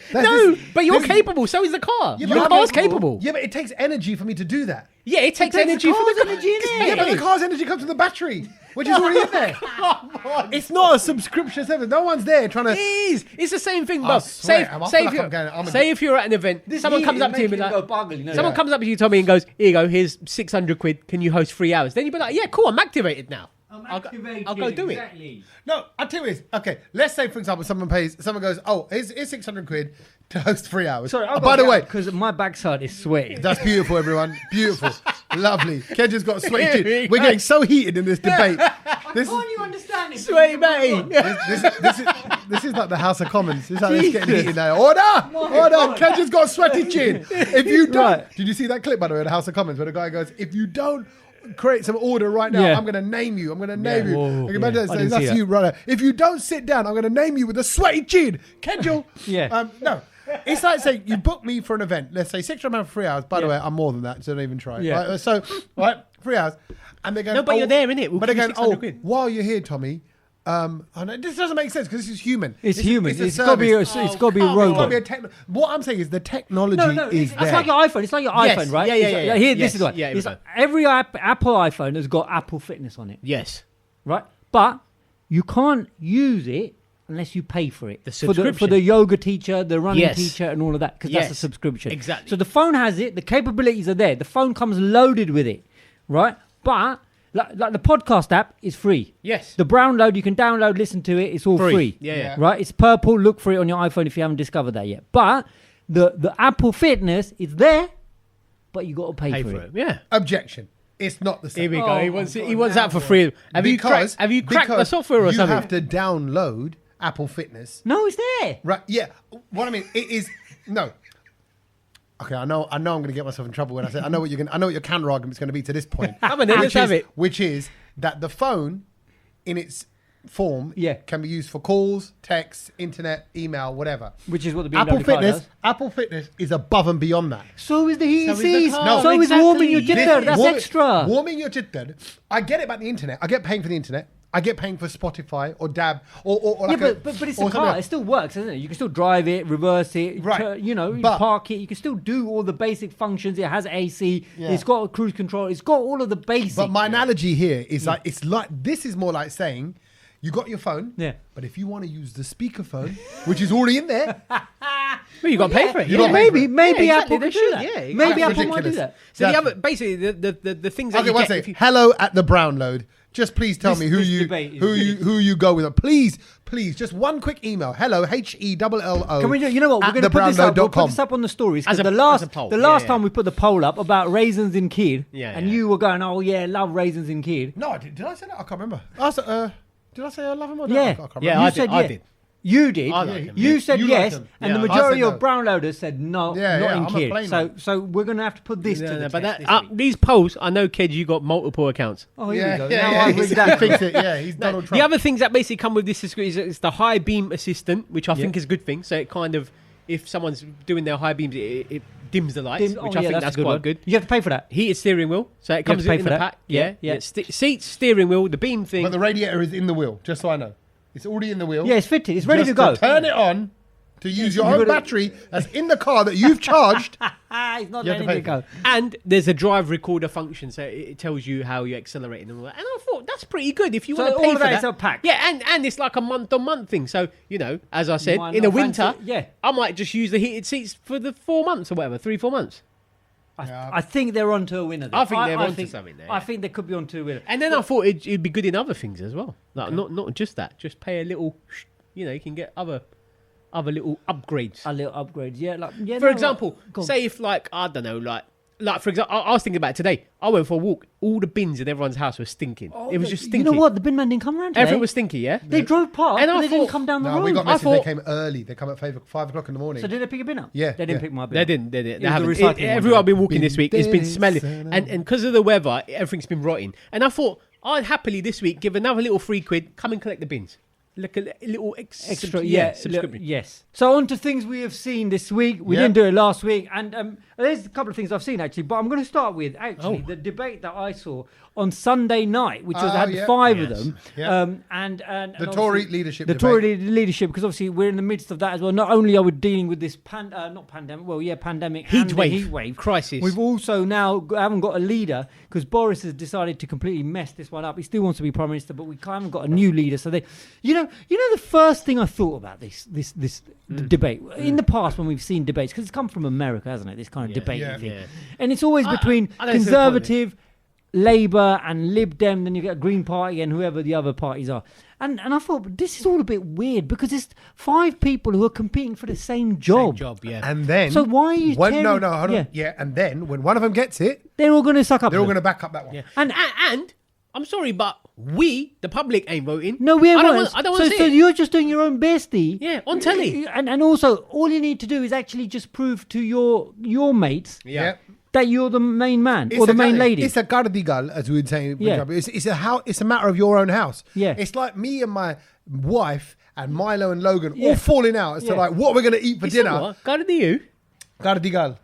But you're capable. So is the car. Your car's capable. Yeah, but it takes energy for me to do that. Yeah, it takes energy from the energy in it. Yeah, but the car's energy comes from the battery, which is already in there. It's not a subscription service. No one's there trying to. It is. It's the same thing, bro. Say if you're at an event, someone comes up to you and like, someone comes up to you, Tommy, and goes, "Here you go. Here's 600 quid. Can you host 3 hours?" Then you'd be like, "Yeah, cool. I'm activated now. I'll go do it." No, I'll tell you this. Okay, let's say, for example, someone goes, "Oh, here's 600 quid to host 3 hours." Sorry, by the way, because my backside is sweating. That's beautiful, everyone. Beautiful. Lovely. Kedge's got a sweaty chin. We're getting so heated in this debate. Can't you understand it? Sweaty mate. This is like the House of Commons. It's like it's getting heated now. Order! Kedge's got a sweaty chin. If you don't... Did you see that clip, by the way, of the House of Commons, where the guy goes, if you don't create some order right now, I'm going to name you. I'm going to name you. Whoa, that's you, right now. If you don't sit down, I'm going to name you with a sweaty chin. Kedge. No. It's like saying you book me for an event. Let's say £600 for 3 hours. By the way, I'm more than that, so don't even try. Yeah. Right? So, 3 hours, and they're going. No, but you're there, innit? But they're going. While you're here, Tommy. This doesn't make sense because this is human. It's human. It's got to be. It's got to be a robot. What I'm saying is the technology is there. It's like your iPhone. It's like your iPhone, right? Yeah. Here, this is what. Every Apple iPhone has got Apple Fitness on it. Yes. Right, but you can't use it unless you pay for it. The subscription. For the yoga teacher, the running teacher, and all of that, because that's a subscription. Exactly. So the phone has it, the capabilities are there. The phone comes loaded with it, right? But like the podcast app is free. Yes. The Brownload, you can download, listen to it. It's all free. Yeah. Right? It's purple. Look for it on your iPhone if you haven't discovered that yet. But the Apple Fitness is there, but you got to pay for it. Yeah. Objection. It's not the same. Here we go. He wants that for free. Have you cracked the software or something? You have to download Apple Fitness. No, it's there. Right? Yeah. What I mean, it is no. Okay, I know. I'm going to get myself in trouble when I say I know what your counter argument's going to be to this point. Let's have it. Which is that the phone, in its form, can be used for calls, text, internet, email, whatever. Which is what the BMW car does. Apple Fitness is above and beyond that. So is the heated seats. So is warming your jitter. That's extra. Warming your jitter. I get it about the internet. I get paying for the internet. I get paying for Spotify or DAB or like but it's a car. It still works, doesn't it? You can still drive it, reverse it, park it. You can still do all the basic functions. It has AC. Yeah. It's got cruise control. It's got all of the basics. But my analogy here is this is more like saying you got your phone. Yeah. But if you want to use the speakerphone, which is already in there, well, you got to pay for it. Maybe Apple can do that. Yeah, maybe Apple might do that. So the other, basically, the things that you get. Hello at the Brownload. Just please tell me who you go with. Please, just one quick email. Hello, HELLO. Can we do? You know what? We're going to put this up. We'll put this up on the stories. Because the last time we put the poll up about raisins in kid, and you were going, "Oh yeah, love raisins in kid." No, did I say that? I can't remember. Did I say I love him or not? Yeah, I can't remember. I did. You did. You said yes, and the majority of no. Brownloaders said no, not in kid. So we're going to have to put this to the test. These polls, I know, Kedge, you got multiple accounts. Oh, here we go. He's fix it. Yeah, he's Donald Trump. The other things that basically come with this is it's the high beam assistant, which I think is a good thing. So it kind of, if someone's doing their high beams, it dims the lights, which I think that's quite good. You have to pay for that. Heated steering wheel, so it comes in the pack. Yeah. Seats, steering wheel, the beam thing. But the radiator is in the wheel, just so I know. It's already in the wheel. Yeah, it's fitted. It's ready to go. Turn it on to use your own battery that's in the car that you've charged. It's not ready to go. And there's a drive recorder function, so it tells you how you're accelerating and all that. And I thought that's pretty good if you want to pay for that. It's a pack. Yeah, and it's like a month-on-month thing. So as I said, in the winter, I might just use the heated seats for the 4 months or whatever, 3-4 months. I think they're onto a winner. I think they're onto something there. I think they could be onto a winner. And then I thought it'd be good in other things as well. Like not just that. Just pay a little. You can get other little upgrades. A little upgrades, yeah. For example, say if I don't know, like for example, I was thinking about it today. I went for a walk. All the bins in everyone's house were stinking. It was just stinky. You know what? The bin man didn't come around today. Everything was stinky, yeah? They drove past, and they didn't come down the road. We got messages. They came early. They come at 5 o'clock in the morning. So did they pick a bin up? Yeah. They didn't pick my bin They up. didn't. They haven't. Everywhere I've been walking this week, it's been smelling. And because of the weather, everything's been rotting. And I thought, I'd happily this week give another little £3, come and collect the bins. Like a little extra subscription. Yes. So on to things we have seen this week. We didn't do it last week. And there's a couple of things I've seen, actually. But I'm going to start with, the debate that I saw on Sunday night, which had 5 of them. Yeah. And the Tory leadership debate. Tory leadership, because obviously we're in the midst of that as well. Not only are we dealing with this pandemic heat wave crisis. We've also now haven't got a leader, because Boris has decided to completely mess this one up. He still wants to be Prime Minister, but we haven't got a new leader. So they, the first thing I thought about this debate in the past when we've seen debates, because it's come from America, hasn't it? This kind of debate thing, and it's always between Conservative, Labour, and Lib Dem. Then you get a Green Party and whoever the other parties are. And I thought, this is all a bit weird, because it's 5 people who are competing for the same job. And then, so why are you? Hold on. Yeah, and then when one of them gets it, they're all going to suck up. They're all going to back up that one. Yeah. And I'm sorry, but we, the public, ain't voting. No, we ain't voting. I don't want to see So it. you're just doing your own bestie. Yeah, on telly. And also, all you need to do is actually just prove to your mates that you're the main man or the main lady. It's a gardigal, as we would say in Punjabi. It's a matter of your own house. Yeah. It's like me and my wife and Milo and Logan all falling out as to what we're going to eat for dinner. What? Gardi Cardigal.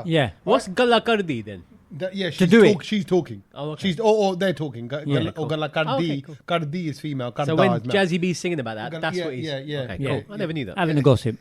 Yeah. What's gala kardi then? She's talking. Oh, okay. They're talking. Kardi is female. So when Jazzy B's singing about that, that's what he's... Yeah. Okay, cool. I never knew that. Having a gossip.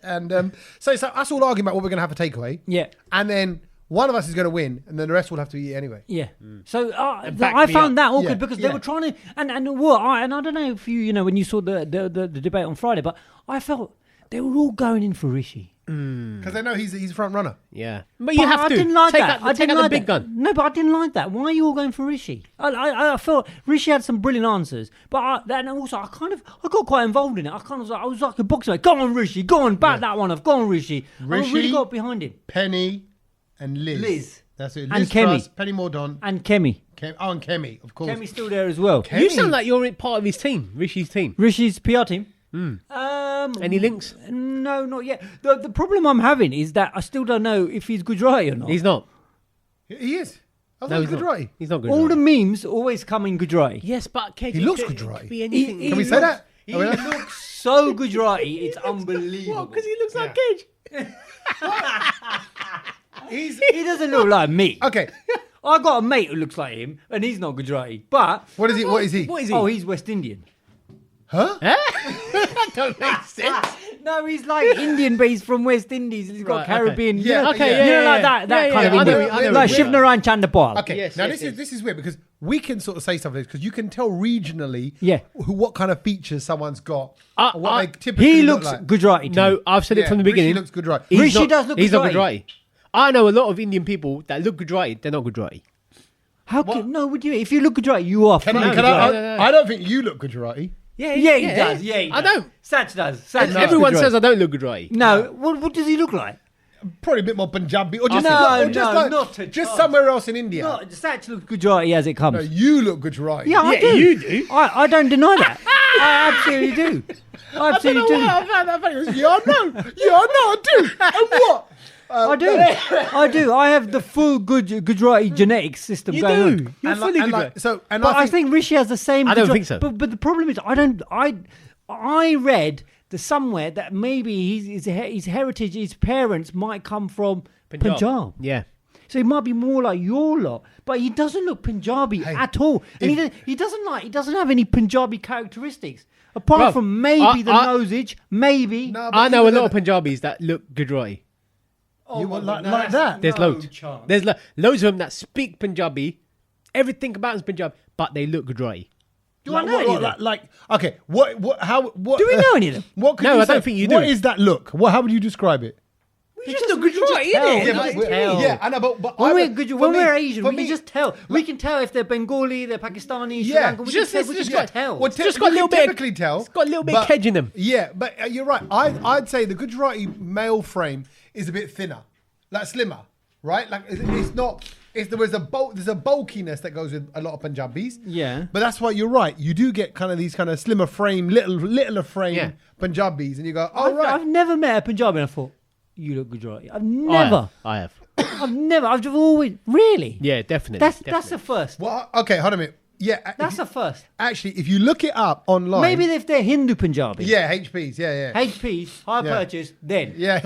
And so us all arguing about what we're going to have for takeaway. Yeah. And then one of us is going to win, and then the rest will have to eat anyway. Yeah. So I found that awkward because they were trying to... And I don't know if you when you saw the debate on Friday, but I felt they were all going in for Rishi. Because they know he's a front runner. Yeah, but you have to. I didn't like that. I didn't like the big gun. No, but I didn't like that. Why are you all going for Rishi? I felt Rishi had some brilliant answers, but I got quite involved in it. I was like a boxer. Go on, Rishi. Go on, back that one off. Go on, Rishi. I really got behind him. Penny and Liz. That's it. Liz and Kemi. Penny Mordaunt. And Kemi. And Kemi, of course. Kemi's still there as well. You sound like you're part of his team, Rishi's team. Rishi's PR team. Any links? No, not yet. The problem I'm having is that I still don't know if he's Gujarati or not. He's not. He is. I thought he was Gujarati. He's not Gujarati. All the memes always come in Gujarati. Yes, but he looks Gujarati. Be anything. Can we say that? He looks so Gujarati. It's unbelievable. What? Because he looks like Kedge. He doesn't look like me. Okay. I got a mate who looks like him, and he's not Gujarati. But what is he? What is he? Oh, he's West Indian. Huh? That don't make sense. No, he's like Indian, but he's from West Indies. He's got Caribbean. Okay. Like that kind of Indian. Like Shivnarine Chandapal. Okay. Yes, now this is weird because we can sort of say something because you can tell regionally what kind of features someone's got. What they typically he looks like. Gujarati. No, I've said it from the beginning. Rishi looks Gujarati. Rishi does look Gujarati. He's not Gujarati. I know a lot of Indian people that look Gujarati. They're not Gujarati. How can no? Would you? If you look Gujarati, you are. I don't think you look Gujarati. Yeah, he does. Yeah, he does. I don't. Sach does. Everyone says I don't look Gujarati. No, what does he look like? Probably a bit more Punjabi, or just just somewhere else in India. No, Sach looks Gujarati as it comes. No, you look Gujarati. Yeah, I do. You do. I don't deny that. I absolutely do. I absolutely do. I found that funny. Yeah, I do. And what? I do. I have the full Gujarati genetics system going on. You're fully Gujarati. I think Rishi has the same. I don't think so. But the problem is, I read somewhere that maybe his heritage, his parents might come from Punjab. Yeah. So he might be more like your lot, but he doesn't look Punjabi at all, and he doesn't have any Punjabi characteristics apart from maybe the nosage, maybe. No, I know a lot of Punjabis that look Gujarati. You want like that? There's loads. There's loads of them that speak Punjabi. Everything about them's Punjabi, but they look Gujarati. Do I know any of them? Okay, what? How? What? Do we know any of them? What? No, I don't think you do. What is that look? How would you describe it? It's just a Gujarati, isn't it? Yeah, I know, but when we're Asian, we can just tell. We can tell if they're Bengali, they're Pakistani, Sri Lankan. We just tell. Well, just got a little bit. Tell. It's got a little bit of kedge in them. Yeah, but you're right. I'd say the Gujarati male frame is a bit thinner, like slimmer, right? Like it's not. There's a bulkiness that goes with a lot of Punjabis. Yeah. But that's why you're right. You do get kind of these kind of slimmer frame, littler frame Punjabis, and you go, right. I've never met a Punjabi and I thought, you look Gujarati. I've never. I have. I've never. I've just always. Really? Yeah, definitely. That's the first. Well, okay, hold on a minute. Yeah, that's the first. Actually, if you look it up online, maybe if they're Hindu Punjabi. Yeah, HPs. Yeah. HPs, high purchase. Then. Yeah.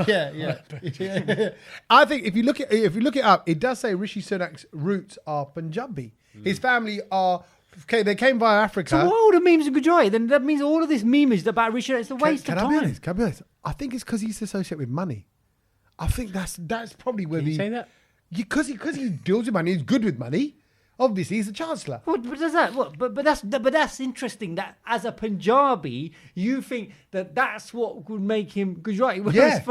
I think if you look it up, it does say Rishi Sunak's roots are Punjabi. His family are. Okay, they came via Africa. So all the memes are Gujarati. Then that means all of this memeage about Rishi Sunak is a waste of time. Can I be honest? I think it's because he's associated with money. I think that's probably where Can you say that? Because he deals with money. He's good with money. Obviously, he's a chancellor. But does that? But that's interesting. That as a Punjabi, you think that's what would make him Gujarati. Whereas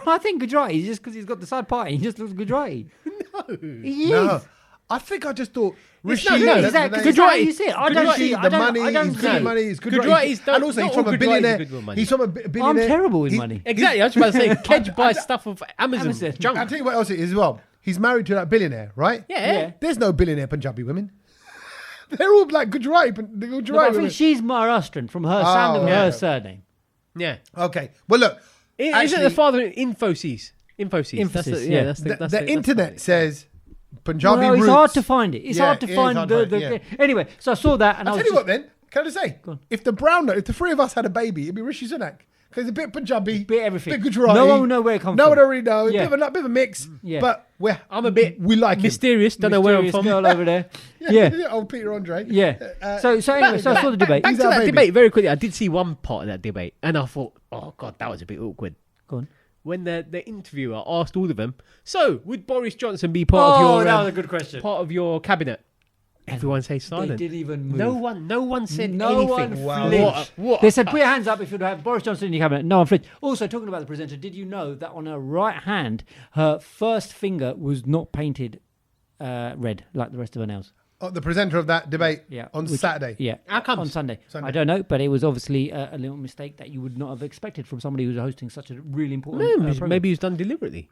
I think Gujarati is just because he's got the side party. He just looks Gujarati. No, he is. I think I just thought Rishi. Is that Gujarati? You see it? I don't see the money. He's good with money. He's good. And also, he's from a billionaire. He's from a billionaire. I'm terrible with money. Exactly. I was about to say, Kedge buys stuff of Amazon. Junk. I'll tell you what else it is as well. He's married to that billionaire, right? Yeah. There's no billionaire Punjabi women. They're all like Gujarati. I think she's Maharashtrian from her sound of her surname. Yeah. Okay. Well, look. Isn't the father Infosys? That's the internet says Punjabi roots. It's hard to find it. It's hard to find Anyway, so I saw that and I'll tell you what then. Can I just say? If the three of us had a baby, it'd be Rishi Sunak. Because it's a bit Punjabi, bit everything, bit Gujarati. No one will know where it comes from. No one already know. Yeah. Bit of a mix. Yeah. But I'm a bit we like mysterious. Don't know where I'm from. Girl over there. Old Peter Andre. Yeah. So anyway, so I saw the debate. Back to that debate very quickly. I did see one part of that debate, and I thought, oh god, that was a bit awkward. Go on. When the interviewer asked all of them, so would Boris Johnson be part of your? That was a good question. Part of your cabinet. Everyone say silent. They didn't even move. No one said One anything. What? They said, put your hands up if you'd have Boris Johnson in your cabinet. No one flinched. Also, talking about the presenter, did you know that on her right hand, her first finger was not painted red like the rest of her nails? The presenter of that debate on Saturday? Yeah. How come? On Sunday. I don't know, but it was obviously a little mistake that you would not have expected from somebody who's hosting such a really important program. Maybe it was done deliberately.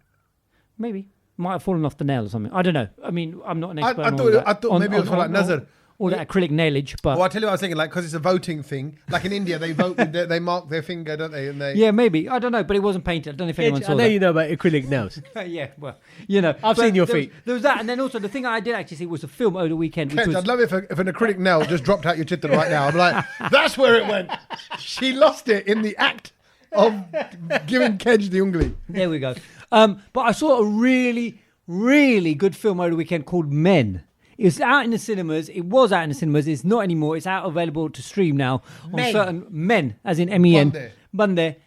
Maybe. Might have fallen off the nail or something. I don't know. I mean, I'm not an expert I thought maybe it was like Nazar. All that acrylic nailage, but... Well, I'll tell you what I was thinking, like, because it's a voting thing. Like in India, they vote with they mark their finger, don't they? And yeah, maybe. I don't know, but it wasn't painted. I don't know if anyone saw that. I know you know about acrylic nails. Yeah, well, you know. I've seen your feet. There was that, and then also the thing I did actually see was a film over the weekend. Which was... I'd love it if an acrylic nail just dropped out your chitta right now. I'm like, that's where it went. She lost it in the act of giving Kedge the ungli. There we go. But I saw a really... really good film over the weekend called Men. It was out in the cinemas. It was out in the cinemas. It's not anymore. It's out available to stream now on certain Men, as in MEN. Bande.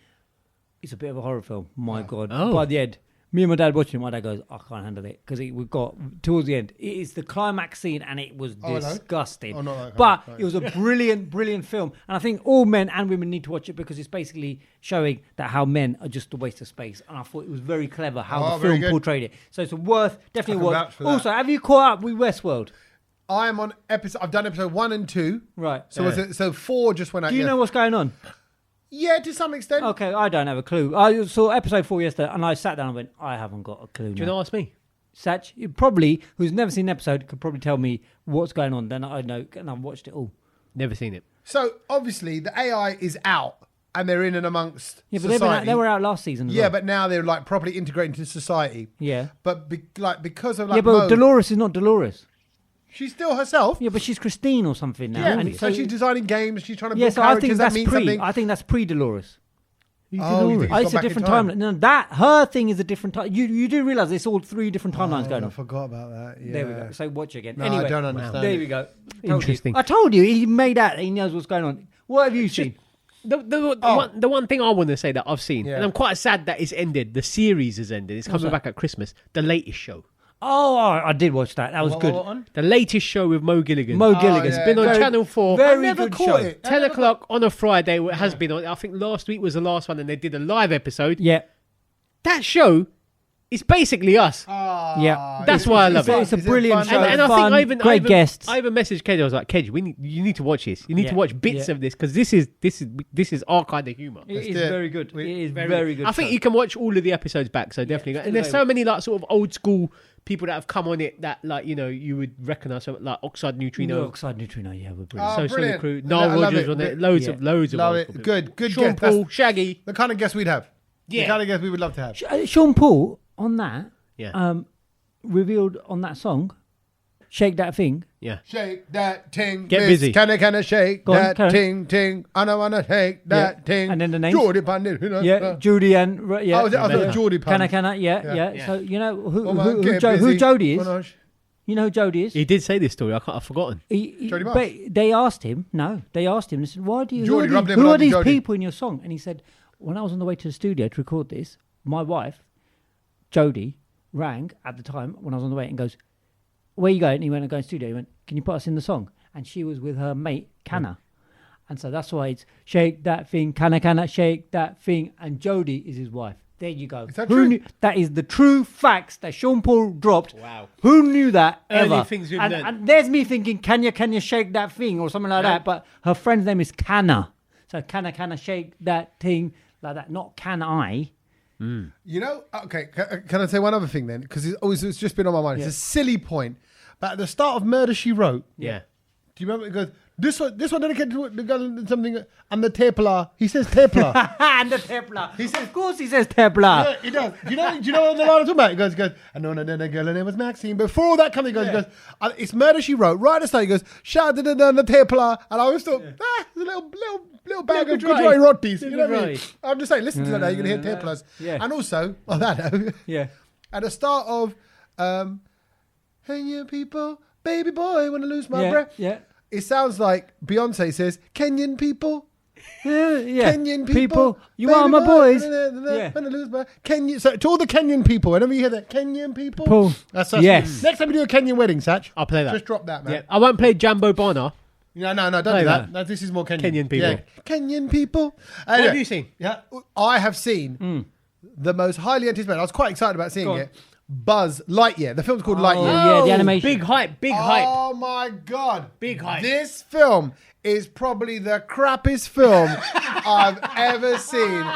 It's a bit of a horror film. My God. By the end, me and my dad watching it, my dad goes, I can't handle it. Because we got towards the end. It is the climax scene and it was disgusting. But it was a brilliant, brilliant film. And I think all men and women need to watch it because it's basically showing that how men are just a waste of space. And I thought it was very clever how the film portrayed it. So it's definitely worth. Also, have you caught up with Westworld? I am on I've done episode 1 and 2. Right. So 4 just went out. Do you know what's going on? Yeah, to some extent. Okay, I don't have a clue. I saw episode 4 yesterday and I sat down and went, I haven't got a clue. Do you know ask me? Satch, probably, who's never seen an episode, could probably tell me what's going on. Then I know, and I've watched it all. Never seen it. So, obviously, the AI is out and they're in and amongst society. They were out last season as well. Yeah, but now they're like properly integrated into society. Yeah. But because of but Dolores is not Dolores. She's still herself. Yeah, but she's Christine or something now. Yeah, and so she's designing games. She's trying to build characters. I think that's pre-Dolores. It's a different timeline. No, her thing is a different time. You do realise it's all 3 different timelines going on. I forgot about that. Yeah. There we go. So watch it again. No, anyway, I don't understand. There we go. Interesting. I told you he made out. He knows what's going on. What have you seen? The one thing I want to say that I've seen, and I'm quite sad that it's ended. The series has ended. It's coming back at Christmas. The latest show. Oh, I did watch that. That was good. The latest show with Mo Gilligan. It's been on Channel 4. Very good show. 10 o'clock on a Friday. It has been on. I think last week was the last one and they did a live episode. Yeah. That show It's basically us. Yeah. That's why I love it. It's a brilliant show. And I fun, think great guests. I even messaged Kedge. I was like, Kedge, you need to watch this. You need to watch bits of this because this is our kind of humour. It is very good. It is very good. I think you can watch all of the episodes back. So definitely, and there's so many like sort of old school people that have come on it that like you would recognise, like Oxide Neutrino. Oxide Neutrino, yeah, we're brilliant. Oh, Social brilliant. Crew, Nile Rodgers on it. Loads of love old it. Good Sean guess. Paul, Shaggy. The kind of guest we'd have. Yeah. The kind of guest we would love to have. Sean Paul on that. Yeah. Revealed on that song, "Shake That Thing." Yeah. Shake that ting. Get miss. busy. Can I shake Go on, that carry ting ting? I don't wanna shake that ting. And then the names. Geordie Pandit. Yeah, Judy and yeah. Oh, I thought Geordie Pandit. Can I? Yeah. So you know who Get busy. Jody is. Manoj. You know who Jody is. He did say this story. I've forgotten. Jody Marsh. But they asked him. No, they asked him. They said, "Why do you? Jody, who are these Jody. people in your song?" And he said, "When I was on the way to the studio to record this, my wife, Jody, rang at the time when I was on the way and goes, 'Where you going?' And he went, 'I'm going to the studio.' He went, 'Can you put us in the song?' And she was with her mate, Canna. And so that's why it's shake that thing, Canna, shake that thing. And Jody is his wife. There you go. Is that true? That is the true facts that Sean Paul dropped. Wow. Who knew that Early ever? things we've and, learned. and there's me thinking, can you shake that thing or something like that? But her friend's name is Canna. So Canna, shake that thing like that. Not can I. You know, okay, can I say one other thing then? Because it's just been on my mind. It's a silly point. But at the start of Murder, She Wrote, Yeah. do you remember it goes, this one dedicated to the girl and something, and the Templar. He says Templar. And the Templar. Of course he says Templar. Yeah, he does. Do you know what the line I'm talking about? He goes, and on another girl, her name was Maxine. Before all that comes, he goes, it's Murder, She Wrote. Right at the start, he goes, shout out to the Templar. And I always thought, it's a little bag of dry. dry rotties. You know what I Dry. mean? I'm just saying, listen to that now, you're going to hear Templars. Yeah. And also, on that note, at the start of, hey, you people, baby boy, wanna lose my breath. Yeah. It sounds like Beyonce says, Kenyan people. Yeah. Kenyan people. You baby are my boy, boys. Wanna lose my Kenyan. So to all the Kenyan people, whenever you hear that, Kenyan people. Paul. That's Yes. Next time we do a Kenyan wedding, Satch, I'll play that. Just drop that, man. Yeah. I won't play Jambo Bana. No, don't Play do that. that. No, this is more Kenyan. Kenyan people. Yeah. Kenyan people. What have you seen? Yeah, I have seen the most highly anticipated. I was quite excited about seeing it. Buzz Lightyear. The film's called Lightyear. Yeah, the animation. Big hype. Hype. Oh my god. Big hype. This film is probably the crappiest film I've ever seen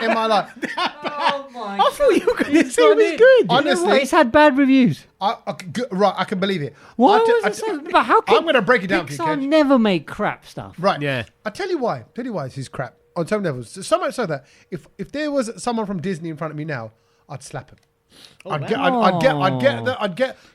in my life. Oh my I thought you were going to say it was good. Honestly, it's had bad reviews. right, I can believe it. Why was it so? But how can I'm going to break it down for you, Pixar Kedge. never made crap stuff. Right. Yeah. I'll tell you why. This is crap on some levels. So much so that if there was someone from Disney in front of me now, I'd slap him. I'd get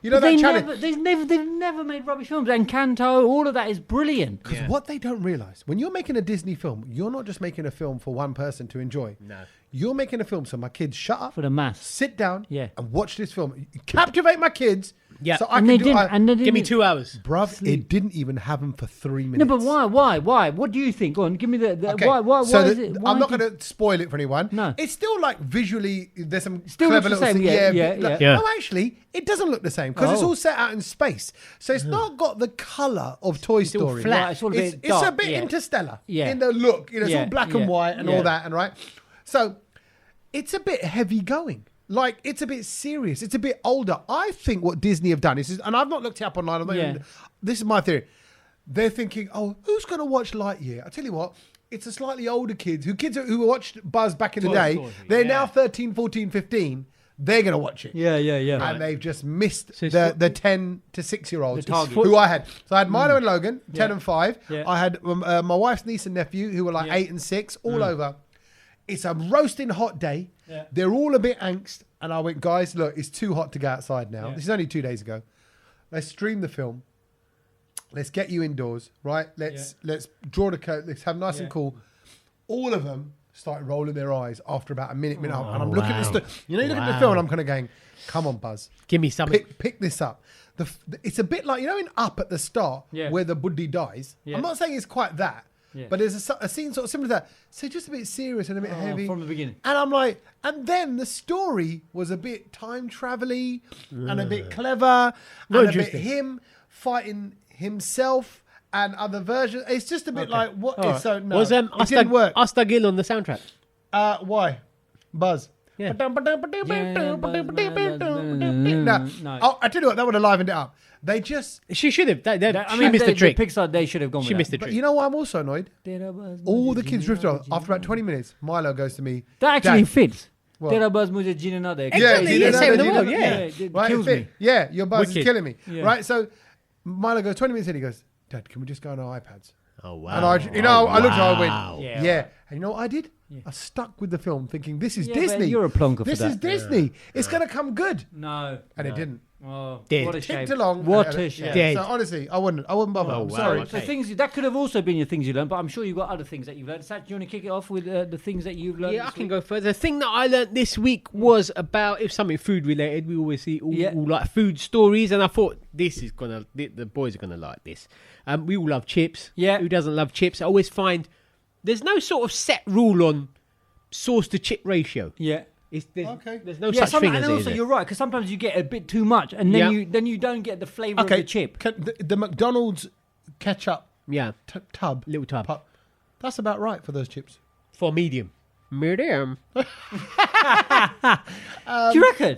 you know that challenge. They've never made rubbish films. Encanto, all of that is brilliant. Because what they don't realise, when you're making a Disney film, you're not just making a film for one person to enjoy. No. You're making a film so my kids shut up, For the mass. sit down, Yeah. and watch this film. Captivate my kids. Yeah. So I And can they do didn't. Give me 2 hours. Bruv, it didn't even have them for 3 No, minutes. but why? What do you think? Go on, give me the Okay, why so is it? I'm not going to spoil it for anyone. No. It's still like visually, there's some Still clever looks the little same, things. yeah. Yeah. No, actually, it doesn't look the same because it's Oh. all set out in space. So it's not got the colour of Toy all Story. flat. Right, it's all a bit It's a dark, bit yeah. Interstellar Yeah. in the look. It's Yeah, all black yeah, and white and yeah. all that, and right. So it's a bit heavy going. Like, it's a bit serious. It's a bit older. I think what Disney have done is, and I've not looked it up online. This is my theory. They're thinking, oh, who's going to watch Lightyear? I tell you what, it's a slightly older kids who watched Buzz back in the day. Story, They're now 13, 14, 15. They're going to watch it. Yeah. And they've just missed So the 10 to 6-year-olds The target. who I had. So I had Milo and Logan, 10 and 5. Yeah. I had my wife's niece and nephew who were like 8 and 6, all over. It's a roasting hot day. Yeah. They're all a bit angst. And I went, guys, look, it's too hot to go outside now. Yeah. This is only 2 days ago. Let's stream the film. Let's get you indoors, right? Let's draw the curtain. Let's have nice and cool. All of them started rolling their eyes after about a minute and a half. And I'm looking at this. You know, you look at the film and I'm kind of going, come on, Buzz. Give me something. Pick this up. It's a bit like, you know, in Up at the start where the Buddhi dies. Yeah. I'm not saying it's quite that. Yeah. But there's a scene sort of similar to that. So just a bit serious and a bit heavy. From the beginning. And I'm like, and then the story was a bit time travel-y and a bit clever and a bit him fighting himself and other versions. It's just a bit like, what? Right. So, no, Was it didn't work. Asta Gill on the soundtrack? Why? Buzz. Yeah. No. No. Oh, I tell you what, that would have livened it up. They just. She should have. I She mean, missed the trick. Pixar, they should have gone She with missed that. the But trick. you know why I'm also annoyed? All the kids drifted off. After about 20 minutes, Milo goes to me. That actually Dad, fits. What? Tera buzz mujhe jeena na de. Exactly, yeah, same in the yeah, world, yeah. yeah. It Right, kills fit. me. Yeah, your buzz is Wicked. killing me. Yeah. Right, so Milo goes 20 minutes in. He goes, Dad, can we just go on our iPads? Oh, wow. And I looked at her, I wow. went, Yeah. yeah. And you know what I did? I stuck with the film, thinking this is Yeah, but Disney. you're a plonker for This that. is Disney. It's going to come good, No. and it didn't. Oh, Dead. what a shame. Ticked along. What and- a yeah. shame. Dead. So honestly, I wouldn't bother. Oh, I'm wow. sorry. Okay. So things that could have also been your things you learned, but I'm sure you've got other things that you've learned. Sat, do you want to kick it off with the things that you've learned? Yeah, I this can week? go further. The thing that I learnt this week was about if something food related. We always see all like food stories, and I thought this is the boys are gonna like this. We all love chips. Yeah. Who doesn't love chips? I always find there's no sort of set rule on sauce to chip ratio. Yeah. There's no Yeah, such thing and as it, also is you're right, because sometimes you get a bit too much, and then you don't get the flavour of the chip. The McDonald's ketchup Yeah, tub, little tub that's about right for those chips. for medium. Medium. Do you reckon?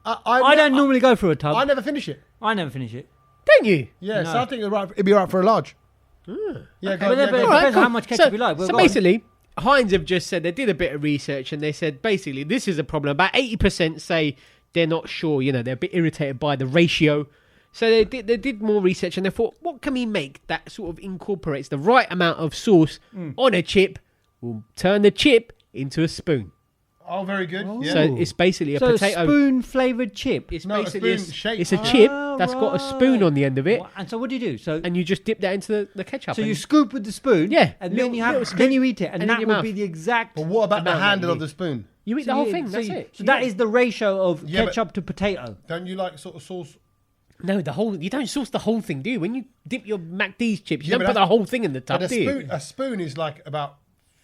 I don't normally go through a tub. I never finish it. I never finish it. Don't you? Yeah, No. so I think it'd be right for a large. Yeah, But yeah, it go depends on. how much ketchup you like. Well, So go on. basically, Heinz have just said they did a bit of research and they said basically this is a problem. About 80% say they're not sure. They're a bit irritated by the ratio. So they did more research and they thought, what can we make that sort of incorporates the right amount of sauce on a chip? We'll turn the chip into a spoon. Oh, very good. Yeah. So it's basically a So potato. spoon flavoured chip. It's No, a basically spoon shape. it's a chip Oh, that's got a spoon on the end of it, And so what do you do? So and you just dip that into the ketchup. so and you scoop with the spoon, Yeah, and little- then you little have scoop, then you eat it, and and in that your would mouth. be the exact. But what about the amount that handle you of the spoon? you eat the So whole you- thing. so That's you- it. So that is the ratio of Yeah, but- ketchup to potato. Don't you like sort of sauce? No, you don't sauce the whole thing, do you? When you dip your McD's chips, you Yeah, don't but put the whole thing in the tub, But do you? a spoon is like about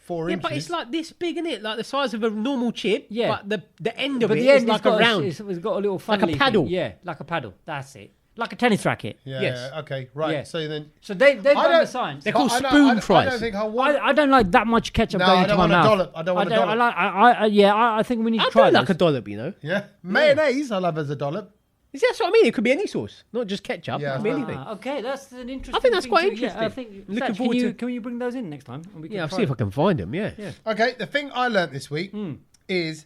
4 Yeah, inches. but it's like this big, isn't it? Like the size of a normal chip. Yeah. But the end of But it the is end like got a round. It's got a little Like a funnel paddle. thing. Yeah, like a paddle. That's it. Like a tennis racket. Yeah, Yes. okay, right. Yeah. So then... So they've done don't- the science. They're called I don't- spoon I fries. don't think I want... I don't like that much ketchup No, going I into don't my want a mouth. dollop. I don't want a dollop. I think we need to I try don't this. like a dollop, you know. Yeah. Mayonnaise, I love as a dollop. That's what I mean. It could be any sauce, not just ketchup. Yeah. It could be anything. Okay, that's an interesting. I think that's thing quite to- Yeah, I interesting. think. Looking Satch, forward to- Can you bring those in next time? And we can Yeah, I'll try see if I them? can find them. Yeah. Okay, the thing I learnt this week is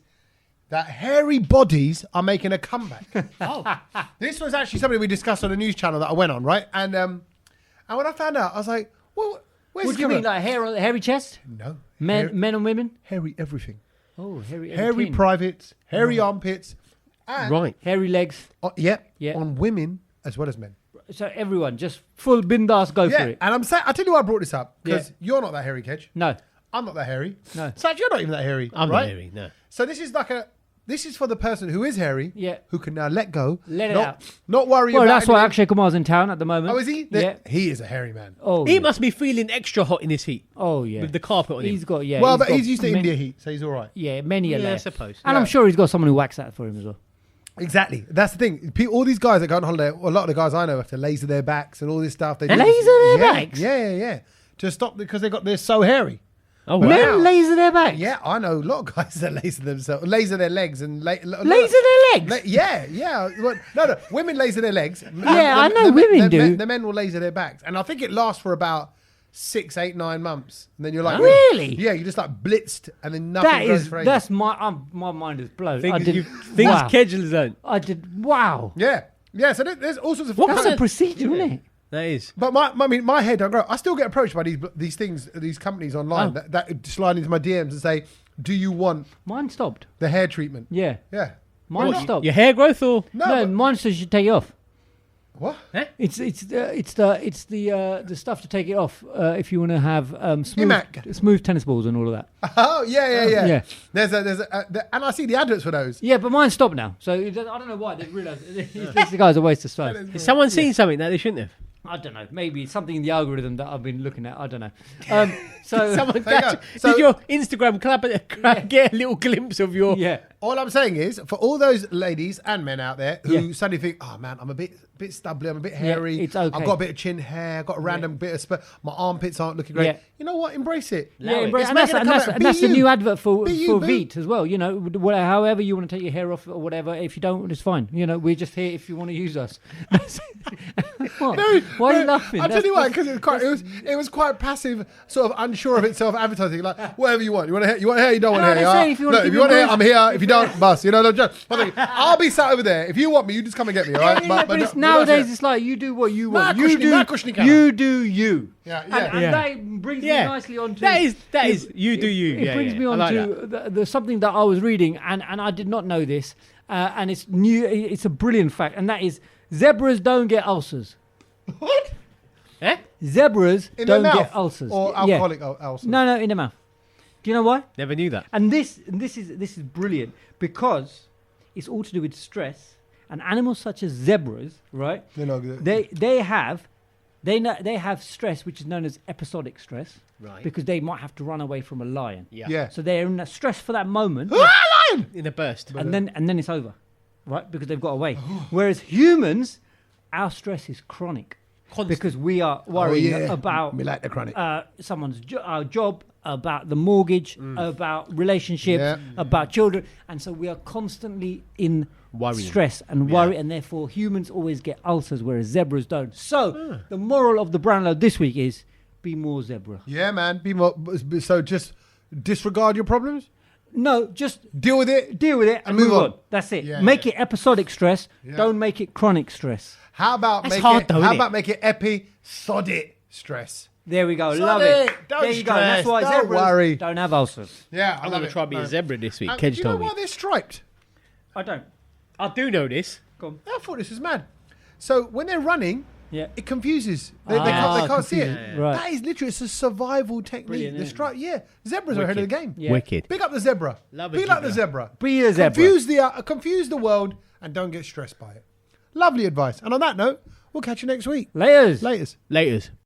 that hairy bodies are making a comeback. This was actually something we discussed on a news channel that I went on, right? And when I found out, I was like, well, where's What do you mean, like hairy chest? No. Men and women? Hairy everything. Oh, hairy Hairy privates, hairy armpits. And, Right. hairy legs. Yeah, Yeah. on women as well as men. So everyone, just full bindas, go for Yeah, it. and I'm saying, I tell you why I brought this up, because Yeah. you're not that hairy, Kedge. No. I'm not that hairy. No. Saj, you're not even that hairy. I'm right? not hairy, no. So this is for the person who is hairy, Yeah. who can now let go, Let it not, out. not worry Well, about that's why anything. Akshay Kumar's in town at the moment. Oh, is he? Yeah. He is a hairy man. Oh, He yeah. must be feeling extra hot in his heat Oh, yeah. with the carpet on him. He's got, yeah. well, but got he's used to ma- India heat, so he's all right. Yeah, many a Yeah, I layer. suppose. And Yeah. I'm sure he's got someone who whacks that for him as well. Exactly. That's the thing. All these guys that go on holiday, a lot of the guys I know have to laser their backs and all this stuff. They do. Laser their Yeah, backs? Yeah. To stop because they're so hairy. Oh, Wow. wow. Men laser their backs. Yeah, I know a lot of guys that laser themselves, laser their legs and Laser their legs. Yeah. Well, no. Women laser their legs. Yeah, I know women do. The men will laser their backs, and I think it lasts for about 6, 8, 9 months, and then you're like, Really? Yeah, you're just like blitzed, and then nothing That grows is, for ages. that's my mind is blown. Things, I did, things wow. Kedge don't. I did, wow. Yeah. So there's all sorts of. That's a procedure, isn't it? That is. But my hair don't grow. I still get approached by these things, these companies online that slide into my DMs and say, "Do you want Mine stopped. the hair treatment?" Yeah. Yeah. Mine What, stopped. your hair growth or? No. No, but- mine says you should take it off. what? It's the stuff to take it off if you want to have smooth tennis balls and all of that. Oh yeah. Yeah. There's and I see the adverts for those. Yeah, but mine stopped now. So I don't know why they realised this guy's a waste of space. Has someone seen something that they shouldn't have? I don't know. Maybe it's something in the algorithm that I've been looking at. I don't know. So Someone There you go. So- did your Instagram get a little glimpse of your yeah. All I'm saying is, for all those ladies and men out there who suddenly think, oh man, I'm a bit stubbly, I'm a bit hairy, it's okay. I've got a bit of chin hair, I've got a random bit of my armpits aren't looking great. Yeah. You know what? Embrace it. Embrace, and that's the new advert for Veet as well. You know, however you want to take your hair off or whatever. If you don't, it's fine. You know, we're just here if you want to use us. What? No, why are you laughing? I'll tell you why, because it was quite passive, sort of unsure of itself advertising, like whatever you want. You want hair? You don't want hair. If you want hair, I'm here. If you don't, bust. You know, I'll be sat over there. If you want me, you just come and get me. All right? But nowadays it's like you do what you want. You do you. Yeah. And that brings me nicely on to... That is you do you. It brings me on to the something that I was reading, and I did not know this, and it's new. It's a brilliant fact, and that is zebras don't get ulcers. What? Eh? Zebras in don't the mouth get ulcers. or alcoholic ulcers. No, in the mouth. Do you know why? Never knew that. And this is brilliant because it's all to do with stress. And animals such as zebras, right? They have stress, which is known as episodic stress, right? Because they might have to run away from a lion. Yeah. So they're in that stress for that moment. Lion! In a burst. And then it's over, right? Because they've got away. Whereas humans, our stress is chronic. Because we are worrying about like the chronic. Someone's job, about the mortgage, about relationships, about children. And so we are constantly in stress and worry, and therefore humans always get ulcers, whereas zebras don't. So the moral of the Brownlow this week is be more zebra. Yeah, man. Be more. So just disregard your problems? No, just deal with it and move on. That's it. Make it episodic stress. Don't make it chronic stress. How about make it episodic stress? There we go. Love it. Don't there you go. That's why don't zebras worry. don't have ulcers. Yeah, I'm going to try being a zebra this week. Do you know why they're striped? I don't. I do know this. Go on. I thought this was mad. So when they're running, it confuses. They can't see it. Right. That is literally, it's a survival technique. The stripe, zebras are ahead of the game. Yeah. Wicked. Pick up the zebra. Be like the zebra. Be a zebra. Confuse the world and don't get stressed by it. Lovely advice. And on that note, we'll catch you next week. Laters. Laters.